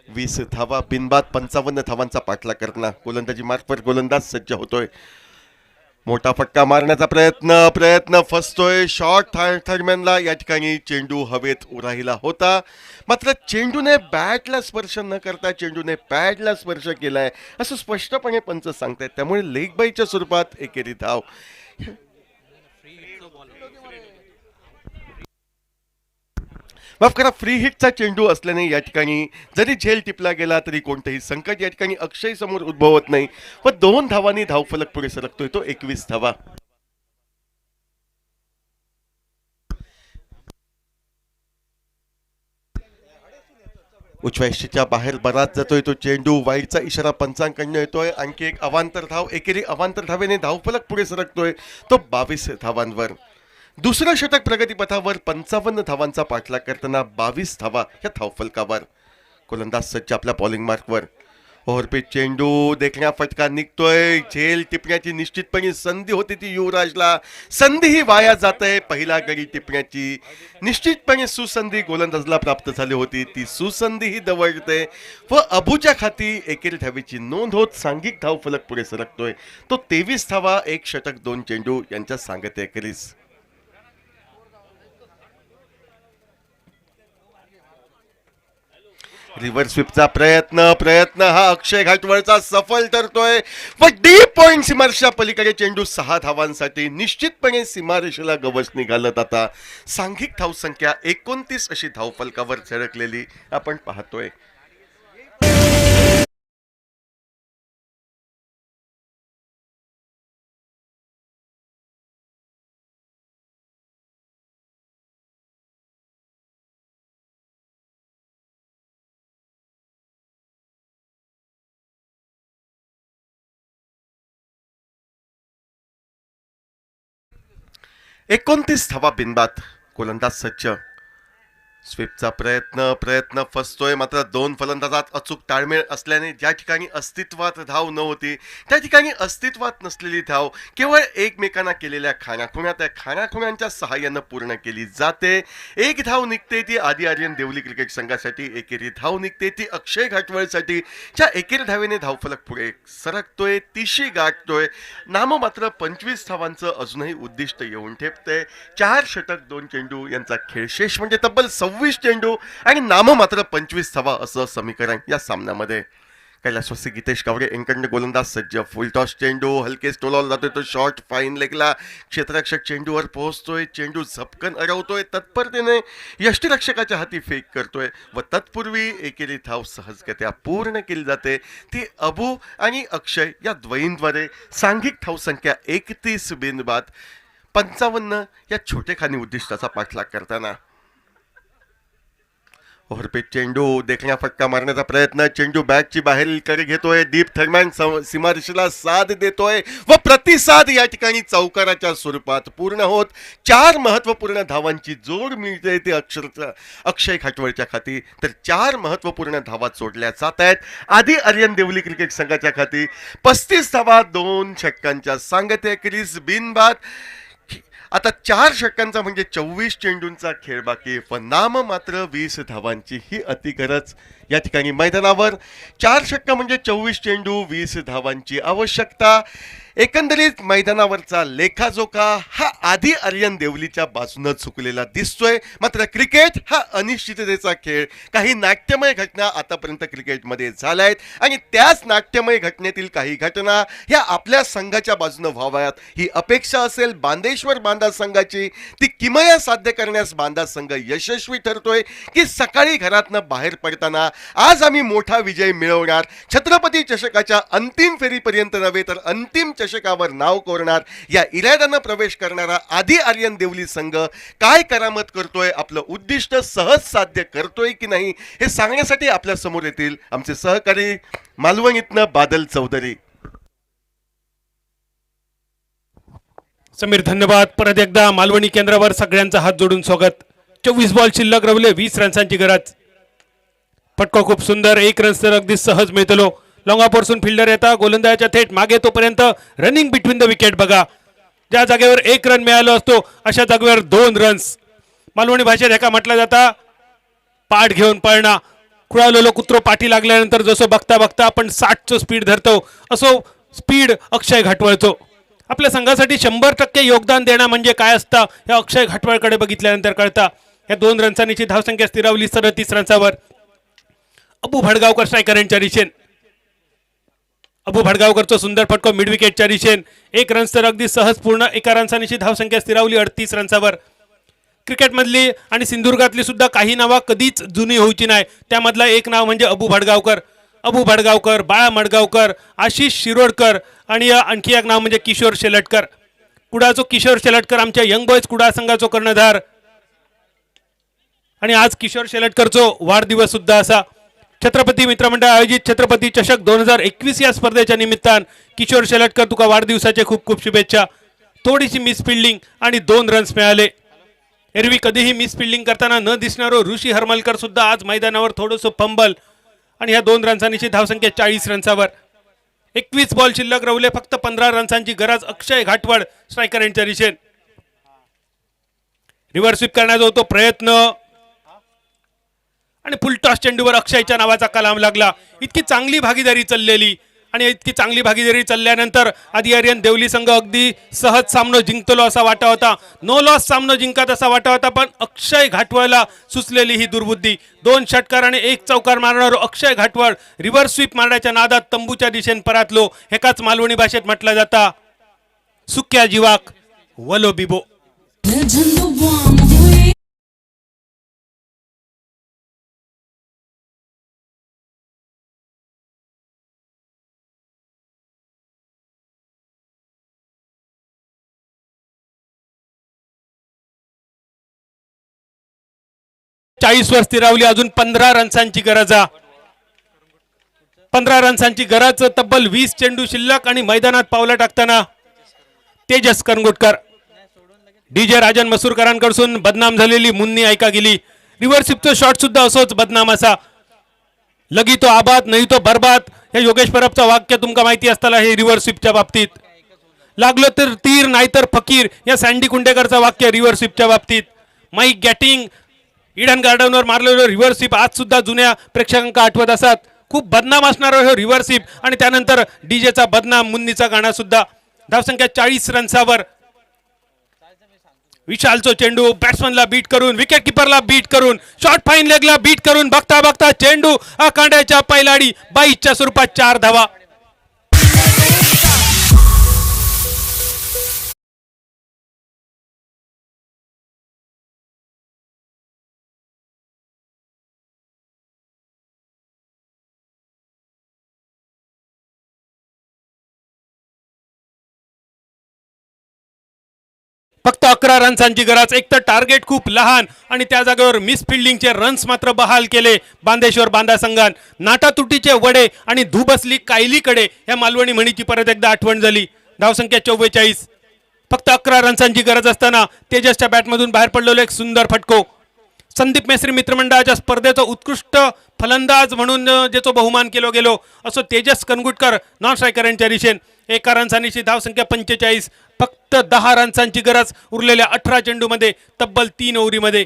Speaker 4: 20 धावा बिनबाद 55 धावांचा पाठलाग करताना गोलंदाजी मार्कवर गोलंदाज सज्ज होतोय. मोठा फटका मारण्याचा प्रयत्न फसतोय. शॉर्ट थर्डमॅनला या ठिकाणी चेंडू हवेत उराहिला होता, मात्र चेंडूने बॅटला स्पर्श न करता चेंडूने पॅडला स्पर्श केलाय असं स्पष्टपणे पंच सांगतायत. त्यामुळे लेग बाईच्या स्वरूपात एकेरी धाव. माफ करा, फ्री हिटचा चेंडू असल्याने या ठिकाणी जरी झेल टिपला गेला तरी कोणतेही संकट या ठिकाणी अक्षय समोर उद्भवत नाही व 2 धावांनी धावफलक पुढे सरकतोय तो 21 धावा. उजव्या यष्टीच्या बाहेर बराच जातोय तो चेंडू. वाईडचा इशारा पंचांकडनं येतोय. आणखी एक अवांतर धाव, एकेरी अवांतर धावेने धावफलक पुढे सरकतोय तो 22 धावांवर. दुसरं षटक प्रगतीपथावर 55 धावांचा पाठलाग करताना 22 धावा या धावफलकावर. गोलंदाज सज्ज आपल्या बॉलिंग मार्कवर. ओव्हरपिच चेंडू देखण्या फटका निघतोय. झेल टिपण्याची निश्चितपणे संधी होती ती युवराजला. संधी ही वाया जात आहे. पहिला गडी टिपण्याची निश्चितपणे सुसंधी गोलंदाजला प्राप्त झाली होती. ती सुसंधी ही दवडते व अबूच्या खाती एकेरी धावेची नोंद होत सांघिक धावफलक पुढे सरकतोय तो 23 धावा 1 षटक 2 चेंडू यांच्या सांगते अखेरीस. रिव्हर्स स्वीपचा प्रयत्न हा अक्षय घाटवळचा सफल ठरतोय व डीप पॉइंट सीमारेषेच्या पलीकडे चेंडू 6 धावांसाठी निश्चितपणे सीमारेषेला गवस निघालत. आता सांघिक धावसंख्या 29 अशी धावफलकावर झळकलेली आपण पाहतोय. 29 धावा बिनबाद, गोलंदाज सज्ज. स्वीपचा प्रयत्न फसतोय, मात्र दोन फलंदाजात अचूक ताळमेळ असल्याने ज्या ठिकाणी अस्तित्वात धाव नव्हती त्या ठिकाणी अस्तित्वात नसलेली धाव केवळ एकमेकांना केलेल्या खाण्याखुण्या, त्या खाण्याखुण्यांच्या सहाय्यानं पूर्ण केली जाते. एक धाव निघते ती आदी आर्यन देवली क्रिकेट संघासाठी, एकेरी धाव निघते ती अक्षय घाटवळसाठी. ज्या एकेरी धावेने धावफलक पुढे सरकतोय, तिशी गाठतोय. नाममात्र 25 धावांचं अजूनही उद्दिष्ट येऊन ठेपते. 4 षटक 2 चेंडू यांचा खेळशेष म्हणजे तब्बल 26 चेंडू आणि नाममात्र 25 धावा असं समीकरण या सामन्यामध्ये. कैलासवासी गीतेश कावरे एंकडनं गोलंदाज सज्ज. फुल टॉस चेंडू हलके स्टोलावला जातोय, तो शॉर्ट फाईन लेगला. क्षेत्ररक्षक चेंडूवर पोहोचतोय, चेंडू झपकन अडवतोय, तत्परतेने यष्टीरक्षकाच्या हाती फेक करतोय व तत्पूर्वी एकेरी धाव सहजगत्या पूर्ण केली जाते. ती अबू आणि अक्षय या द्वयींद्वारे. सांघिक धावसंख्या 31 बिनबाद, 55 या छोटेखानी उद्दिष्टाचा पाठलाग करताना. ओव्हरपिच चेंडू, देखण्या फटका मारण्याचा प्रयत्न. चेंडू बॅटची बाहेरील कडे घेतोय, डीप थर्मॅन सीमारेषेला साथ देतोय व प्रतिसाद या ठिकाणी चौकाराच्या स्वरूपात पूर्ण होत 4 महत्वपूर्ण धावांची जोड मिळते ती अक्षय घाटवळच्या खाती. तर 4 महत्वपूर्ण धावा जोडल्या जात आहेत आदी आर्यन देवली क्रिकेट संघाच्या खाती. 35 धावा 2 षटकांच्या सांगते, क्रिस बिनबाद. आता 4 षटकांचा म्हणजे 24 चेंडूंचा खेळ बाकी, पण नाम मात्र 20 धावांची ही अति गरज या ठिकाणी मैदानावर. 4 षटक म्हणजे 24 चेंडू, 20 धावांची आवश्यकता. एकंदरीत मैदानावरचा लेखाजोखा हा आदी आर्यन देवलीच्या बाजूनं चुकलेला दिसतोय. मात्र क्रिकेट हा अनिश्चिततेचा खेळ. काही नाट्यमय घटना आतापर्यंत क्रिकेटमध्ये झाल्या आहेत आणि त्याच नाट्यमय घटनेतील काही घटना ह्या आपल्या संघाच्या बाजूनं व्हाव्यात ही अपेक्षा असेल बांदेश्वर बांदा संघाची. ती किमया साध्य करण्यास बांदा संघ यशस्वी ठरतोय की सकाळी घरातनं बाहेर पडताना आज आम्ही मोठा विजय मिळवणार, छत्रपती चषकाच्या अंतिम फेरीपर्यंत नव्हे तर अंतिम चषकावर नाव कोरणार या इराद्यानं प्रवेश करणारा आदी आर्यन देवली संघ काय करामत करतोय, आपलं उद्दिष्ट सहज साध्य करतोय की नाही हे सांगण्यासाठी आपल्या समोर येतील आमचे सहकारी मालवण इथनं बादल चौधरी.
Speaker 2: समीर धन्यवाद. परत एकदा मालवणी केंद्रावर सगळ्यांचा हात जोडून स्वागत. 24 बॉल शिल्लक रवले, 20 रन्सांची गरज. फटका खूप सुंदर, 1 रन तर अगदी सहज मिळतलो. लॉंगापोरसून फिल्डर येता, गोलंदाजाच्या थेट मागे, तोपर्यंत रनिंग बिटवीन द विकेट. बघा, ज्या जागेवर 1 रन मिळालो असतो अशा जागेवर 2 रन्स. मालवणी भाषेत एका म्हटला जाता पाठ घेऊन पळणा. खुळावलेलो कुत्रो पाठी लागल्यानंतर जसं बघता बघता आपण 60चं स्पीड धरतो असो स्पीड अक्षय घाटवळचो. आपल्या संघासाठी 100% योगदान देणं म्हणजे काय असतं या अक्षय घाटवळकडे बघितल्यानंतर कळता. या 2 रन्सांची धावसंख्या स्थिरावली 37 रन्सावर. अबू भडगावकर स्ट्रायकरांच्या दिशेन. अबू भडगावकरचा सुंदर फटको मिड विकेटच्या दिशेन. 1 रन तर अगदी सहज पूर्ण. 1 रनसांची धावसंख्या स्थिरावली 38 रन्सावर. क्रिकेटमधली आणि सिंधुदुर्गातली सुद्धा काही नावं कधीच जुनी होऊची नाही. त्यामधलं एक नाव म्हणजे अबू भडगावकर. अबू भडगावकर, बाळा मडगावकर, आशिष शिरोडकर आणि आणखी एक नाव म्हणजे किशोर शेलटकर. कुडाचो किशोर शेलटकर आमच्या यंग बॉयज कुडा संघाचो कर्णधार आणि आज किशोर शेलटकरचो वाढदिवस सुद्धा असा. छत्रपती मित्रमंडळ आयोजित छत्रपती चषक 2021 या स्पर्धेच्या निमित्तान किशोर शेलटकर तुका वाढदिवसाचे खूप खूप शुभेच्छा. थोडीशी मिस फिल्डिंग आणि 2 रन्स मिळाले. एरवी कधीही मिस फिल्डिंग करताना न दिसणारो ऋषी हरमलकर सुद्धा आज मैदानावर थोडंसं फंबल आणि ह्या 2 रन्सांची धावसंख्या 40 रन्सावर. 21 बॉल शिल्लक रवले, फक्त 15 रन्सांची गरज अक्षय घाटवळ स्ट्रायकर यांच्या दिशेन. रिव्हर्स स्वीप करण्याचा होतो प्रयत्न आणि फुल टॉस चेंडूवर अक्षयच्या नावाचा कलाम लागला. इतकी चांगली भागीदारी चाललेली आणि इतकी चांगली भागीदारी चालल्यानंतर आदी आर्यन देवली संघ अगदी सहज सामना जिंकतलो असा वाटा होता. नो लॉस सामना जिंकत असा वाटा होता, पण अक्षय घाटवळला सुचलेली ही दुर्बुद्धी. 2 षटकार आणि 1 चौकार मारणारो अक्षय घाटवळ रिव्हर्स स्वीप मारण्याच्या नादात तंबूच्या दिशेने परातलो. एकाच मालवणी भाषेत म्हटलं जाता सुक्या जीवाक वलो बिबो. वर स्थिरावली. अजून 15 रन्सांची गरज. 15 रन्सांची गरज. तब्बल 20 चेंडू शिल्लक आणि मैदानात पावलं टाकताना तेजस करंगोटकर DJ राजन मसूरकरांकडून बदनाम झालेली मुन्नी ऐका गेली. रिव्हर्सिपचं शॉट सुद्धा असोच बदनाम असा. लगी तो आबाद नाही तो बरबाद हे योगेश परबचं वाक्य तुमका माहिती असताना हे रिव्हर्सिपच्या बाबतीत. लागलो तर तीर नाहीतर फकीर या सँडी कुंडेकरचं वाक्य रिव्हर्सिपच्या बाबतीत. माईक गॅटिंग इडन गार्डनवर मारलेलो रिव्हर्सिप आज सुद्धा जुन्या प्रेक्षकांका आठवत असतात. खूप बदनाम असणारा हो रिव्हर्सिप आणि त्यानंतर डीजेचा बदनाम मुन्नीचा गाणा सुद्धा. धावसंख्या 40 रन्सावर. विशालचो चेंडू बॅट्समनला बीट करून विकेट किपरला बीट करून शॉर्ट फाईन लेगला बीट करून बघता बघता चेंडू आखांड्याच्या पैलाडी 22च्या स्वरूपात 4 धावा. फक्त 11 रन्सांची गरज. एक तर टार्गेट खूप लहान आणि त्या जागेवर मिस फिल्डिंगचे रन्स मात्र बहाल केले बांदेश्वर बांदा संघान. नाटातुटीचे वडे आणि धुबसली कायलीकडे या मालवणी म्हणीची परत एकदा आठवण झाली. धावसंख्या 44. फक्त 11 रन्सांची गरज असताना तेजसच्या बॅटमधून बाहेर पडलेलो एक सुंदर फटको. संदीप मेसरी मित्रमंडळाच्या स्पर्धेचा उत्कृष्ट फलंदाज म्हणून ज्याचा बहुमान केलो गेलो असो तेजस कनगुटकर नॉन स्ट्रायकर यांच्या दिशेन. 1 रन्सांची धावसंख्या 45. फक्त 10 रन्सांची गरज उरलेल्या 18 चेंडूमध्ये तब्बल 3 ओव्हरीमध्ये.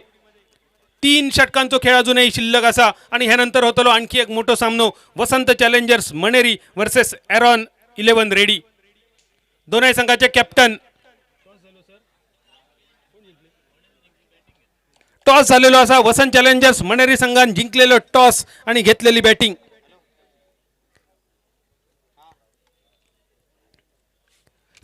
Speaker 2: 3 षटकांचा खेळ अजूनही शिल्लक असा आणि ह्यानंतर होतलो आणखी एक मोठो सामनो वसंत challengers Maneri versus Aaron 11 ready. दोन्ही संघाचे कॅप्टन. टॉस झालेलो असा वसंत चॅलेंजर्स मणेरी संघाने जिंकलेलो टॉस आणि घेतलेली बॅटिंग.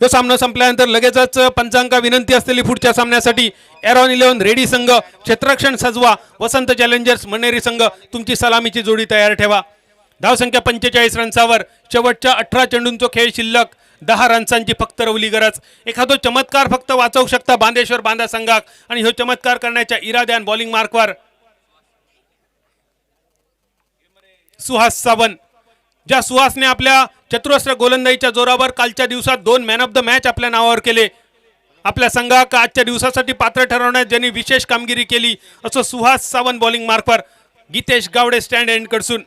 Speaker 2: तो सामना संपल्यानंतर लगेचच पंचांका विनंती असलेली पुढच्या सामन्यासाठी एरॉन 11 रेडी संघ क्षेत्ररक्षण सजवा. वसंत चॅलेंजर्स मणेरी संघ तुमची सलामीची जोडी तयार ठेवा. धावसंख्या 45 रन्सावर. शेवटच्या 18 चेंडूंचा खेळ शिल्लक. 10 रन्सांची फक्त रवली गरज. एखादो चमत्कार फक्त वाचवू शकता बांदेश्वर बांदा संघाक आणि हो चमत्कार करण्याच्या इराद्यान बॉलिंग मार्कवर सुहास सावंत. ज्या सुहासने आपल्या चतुरस्र गोलंदाजीच्या जोरावर कालच्या दिवसात 2 मॅन ऑफ द मॅच आपल्या नावावर केले. आपल्या संघाक आजच्या दिवसासाठी पात्र ठरवण्यात ज्यांनी विशेष कामगिरी केली असं सुहास सावंत बॉलिंग मार्कवर. गीतेश गावडे स्टँड एंड कडसून.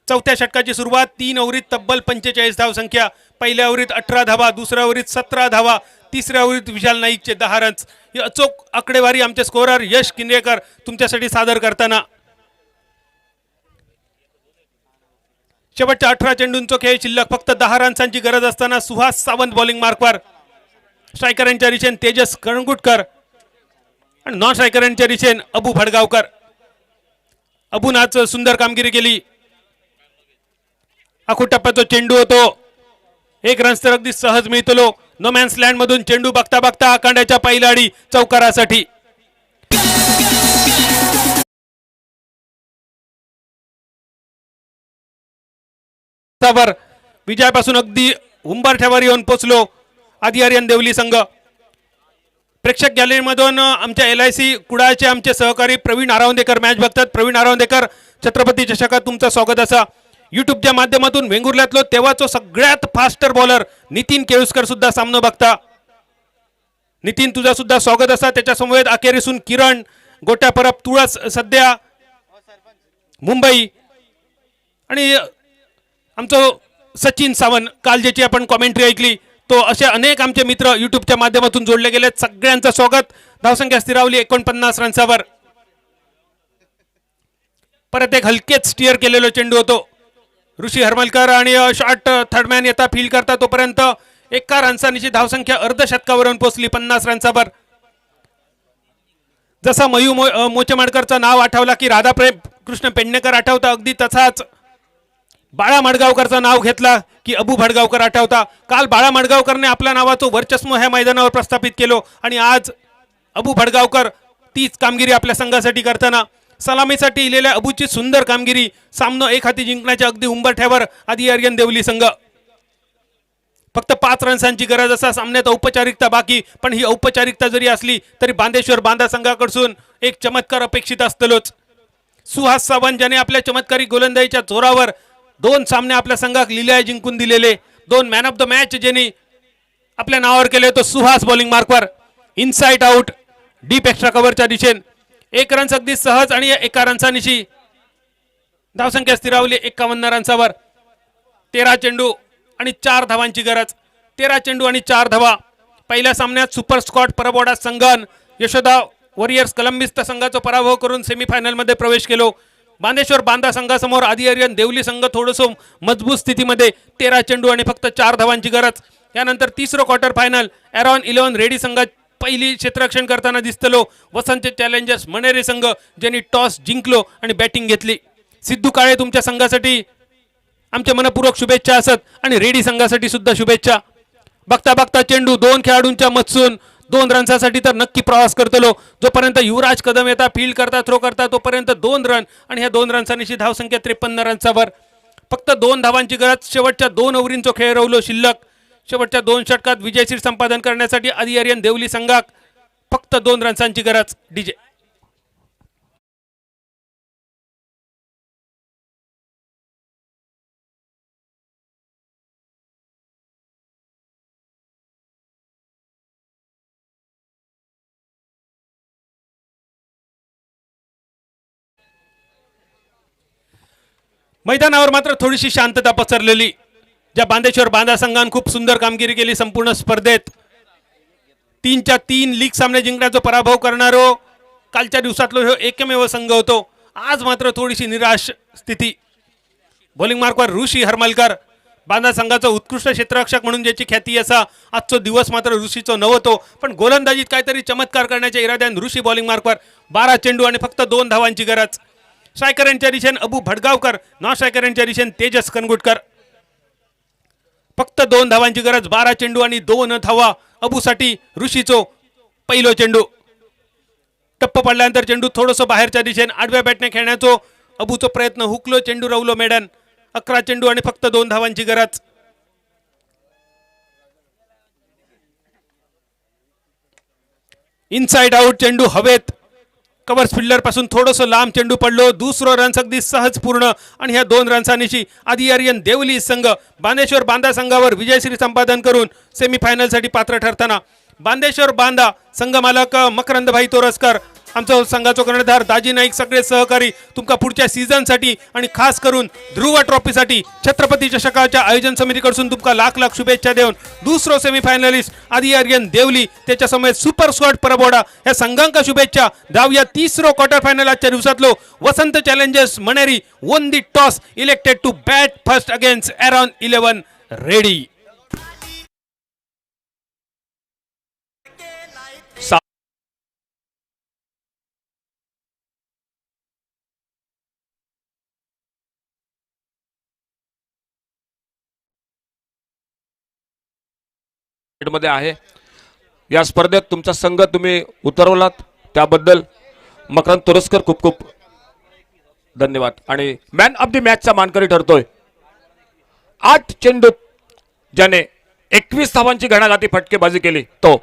Speaker 2: चौथ्या षटकाची सुरुवात. 3 ओव्हरीत तब्बल 45 धावसंख्या. पहिल्या ओव्हरीत 18 धावा, दुसऱ्या ओव्हरीत 17 धावा, तिसऱ्या ओव्हरीत विशाल नाईकचे 10 रन्स. ही अचूक आकडेवारी आमचे स्कोरर यश किंद्रेकर तुमच्यासाठी सादर करताना. शेवटच्या 18 चेंडूंचा खेळ शिल्लक. फक्त 10 रन्सांची गरज असताना सुहास सावंत बॉलिंग मार्कवर. स्ट्रायकरांच्या दिशेन तेजस कणगुटकर आणि नॉन स्ट्रायकरांच्या दिशेन अबू भडगावकर. अबून आज सुंदर कामगिरी केली. आखू टप्प्याचा चेंडू होतो. 1 रन्स तर अगदी सहज मिळतलो. नो मॅन्स लँड मधून चेंडू बघता बघता आखांड्याच्या पैलाडी चौकारासाठी. विजयापासून अगदी उंबरठ्यावर येऊन पोचलो आदी आर्यन देवली संघ. प्रेक्षक गॅलरीमधून आमच्या LIC कुडाळचे आमचे सहकारी प्रवीण आरावंदेकर मॅच बघतात. प्रवीण आरावंदेकर छत्रपती चषकात तुमचं स्वागत असा. युट्यूबच्या माध्यमातून वेंगुर्ल्यातलो तेव्हाचो सगळ्यात फास्टर बॉलर नितीन केळुसकर सुद्धा सामना बघता. नितीन तुझा सुद्धा स्वागत असा. त्याच्या समवेत अखेरीसून किरण गोट्या परब तुळस सध्या मुंबई आणि आमचं सचिन सावंत काल ज्याची आपण कॉमेंट्री ऐकली तो असे अनेक आमचे मित्र युट्यूबच्या माध्यमातून जोडले गेले. सगळ्यांचं स्वागत. धावसंख्या स्थिरावली 49 रन्सावर. परत एक हलकेच स्टिअर केलेलो चेंडू होतो. ऋषी हरमलकर आणि शॉर्ट थर्डमॅन येता फील्ड करता तोपर्यंत 1 रन्सांची धावसंख्या अर्धशतकावरून पोहोचली 50 रन्सावर. जसा मयू मोचेमाडकरचं नाव आठवला की राधाप्रेम कृष्ण पेडणेकर आठवता अगदी तसाच बाळा मडगावकरचं नाव घेतला की अबू भडगावकर आठवता. काल बाळा मडगावकरने आपल्या नावाचं वर्चस्व ह्या मैदानावर प्रस्थापित केलं आणि आज अबू भडगावकर तीच कामगिरी आपल्या संघासाठी करताना. सलामीसाठी इलेल्या अबूची सुंदर कामगिरी. सामना 1 हाती जिंकण्याच्या अगदी उंबरठ्यावर आदी आर्यन देवली संघ. फक्त 5 रन्सांची गरज असा. सामन्यात औपचारिकता बाकी पण ही औपचारिकता जरी असली तरी बांदेश्वर बांदा संघाकडून एक चमत्कार अपेक्षित असतलोच. सुहास सावंत ज्याने आपल्या चमत्कारी गोलंदाजीच्या जोरावर 2 सामने आपल्या संघाक लिलाय जिंकून दिलेले. 2 मॅन ऑफ द मॅच ज्यांनी आपल्या नावावर केले तो सुहास बॉलिंग मार्कवर इनसाइड आउट डीप एक्स्ट्रा कव्हरच्या दिशेने 1 रन अगदी सहज आणि 1 रनसानिशी धावसंख्या स्थिरावली 51 रन्सावर. 13 चेंडू आणि 4 धावांची गरज. 13 चेंडू आणि 4 धावा. पहिल्या सामन्यात super Scott परबोडा संघान Yashoda warriors Kalambist संघाचा पराभव करून सेमीफायनलमध्ये प्रवेश केलो. बांदेश्वर बांदा संघासमोर आदी आर्यन देवली संघ थोडंसं मजबूत स्थितीमध्ये. 13 चेंडू आणि फक्त 4 धावांची गरज. त्यानंतर तिसरं क्वार्टर फायनल एरॉन 11 रेडी संघात पहिली क्षेत्ररक्षण करताना दिसतलो वसंत चॅलेंजर्स मनेरे संघ ज्यांनी टॉस जिंकलो आणि बॅटिंग घेतली. सिद्धू काळे तुमच्या संघासाठी आमच्या मनपूर्वक शुभेच्छा असत आणि रेडी संघासाठी सुद्धा शुभेच्छा. बघता बघता चेंडू 2 खेळाडूंच्या मधसून 2 रन्सासाठी तर नक्की प्रवास करतलो. जोपर्यंत युवराज कदम येता फील्ड करता थ्रो करता तोपर्यंत 2 रन आणि ह्या 2 रन्सांची धावसंख्या 53 रन्सावर. फक्त 2 धावांची गरज. शेवटच्या 2 ओव्हरींचो खेळ रवलो शिल्लक. शेवटच्या 2 षटकात विजयशील संपादन करण्यासाठी आदी आर्यन देवली संघाक फक्त 2 रन्सांची गरज. डीजे मैदानावर मात्र थोडीशी शांतता पसरलेली. ज्या बांदेश्वर बांदा संघाने खूप सुंदर कामगिरी केली संपूर्ण स्पर्धेत. 3च्या 3 लीग सामने जिंकण्याचा पराभव करणारो कालच्या दिवसातलो ह्यो एकमेव संघ होतो. आज मात्र थोडीशी निराश स्थिती. बॉलिंग मार्कवर ऋषी हरमलकर बांदा संघाचा उत्कृष्ट क्षेत्ररक्षक म्हणून ज्याची ख्याती असा आजचा दिवस मात्र ऋषीचा नव्हतो. पण गोलंदाजीत काहीतरी चमत्कार करण्याच्या इराद्याने ऋषी बॉलिंग मार्कवर 12 चेंडू आणि फक्त 2 धावांची गरज. स्ट्रायकरांच्या दिशेने अबू भडगावकर नॉन स्ट्रायकरांच्या दिशेने तेजस कनगुटकर. फक्त 2 धावांची गरज. 12 चेंडू आणि 2 धावा अबूसाठी. ऋषीचो पहिलो चेंडू टप्प पडल्यानंतर चेंडू थोडंसं बाहेरच्या दिशेने आडव्या बॅटने खेळण्याचो अबूचो प्रयत्न हुकलो. चेंडू रवलो मेडन. 11 चेंडू आणि फक्त 2 धावांची गरज. इनसाइड आउट चेंडू हवेत. कव्हर फिल्डर पासून थोडंसं लांब चेंडू पडलो. दुसरं रन्स अगदी सहज पूर्ण आणि ह्या 2 रन्सांनीशी आदी आर्यन देवली संघ बांदेश्वर बांदा संघावर विजयश्री संपादन करून सेमीफायनलसाठी पात्र ठरताना बांदेश्वर बांदा संघ मालक मकरंदभाई तोरसकर आमचा संघाचो कर्णधार दाजी नाईक सगळे सहकारी तुमका पुढच्या सीझनसाठी आणि खास करून ध्रुव ट्रॉफीसाठी छत्रपती चषकाच्या आयोजन समितीकडून तुमका लाख लाख शुभेच्छा देऊन दुसरो सेमीफायनलिस्ट आदी आर्यन देवली त्याच्या समेत सुपर स्क्वॉड परबोडा या संघांका शुभेच्छा. धावया तिसरो क्वार्टर फायनल आजच्या दिवसातलो Vasant challengers Maneri won the toss elected to bat first against Aaron 11 ready.
Speaker 1: मध्ये आहे. या स्पर्धेत तुमचा संघ तुम्ही उतरवलात त्याबद्दल मकरंद तोरसकर खूप खूप धन्यवाद. आणि मॅन ऑफ द मॅचचा मानकरी ठरतोय 8 चेंडूत ज्याने 21 धावांची घणाघाती फटकेबाजी केली तो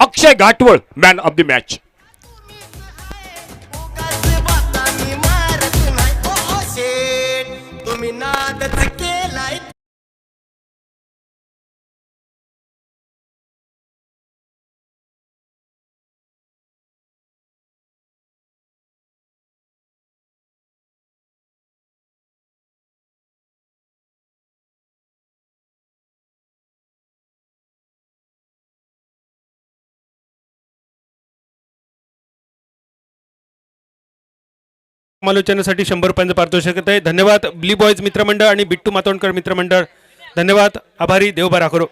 Speaker 1: अक्षय Ghatwal man of the match.
Speaker 2: समालोचनासाठी 100 रुपयांचं पारितोषिक आहे. धन्यवाद ब्ली बॉयज मित्रमंडळ आणि बिट्टू मातोंडकर मित्रमंडळ. धन्यवाद. आभारी. देव बरा करो.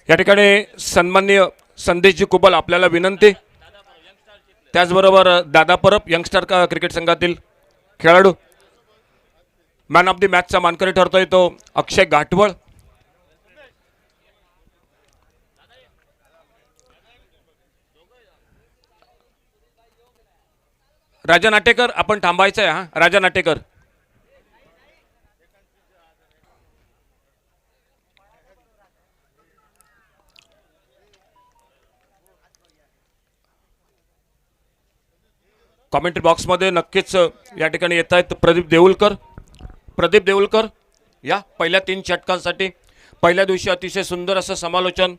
Speaker 1: या ठिकाणी सन्माननीय संदेशजी कुबल आपल्याला विनंती. त्याचबरोबर दादा परब यंगस्टर क्रिकेट संघातील खेळाडू मॅन ऑफ द मॅचचा मानकरी ठरतोय तो अक्षय घाटवळ. राजा नाटेकर आपण थांबायचं आहे. हा राजा नाटेकर. कॉमेंट्री बॉक्समध्ये नक्कीच या ठिकाणी येत आहेत प्रदीप देऊलकर. प्रदीप देऊलकर या पहिल्या 3 षटकांसाठी पहिल्या दिवशी अतिशय सुंदर असं समालोचन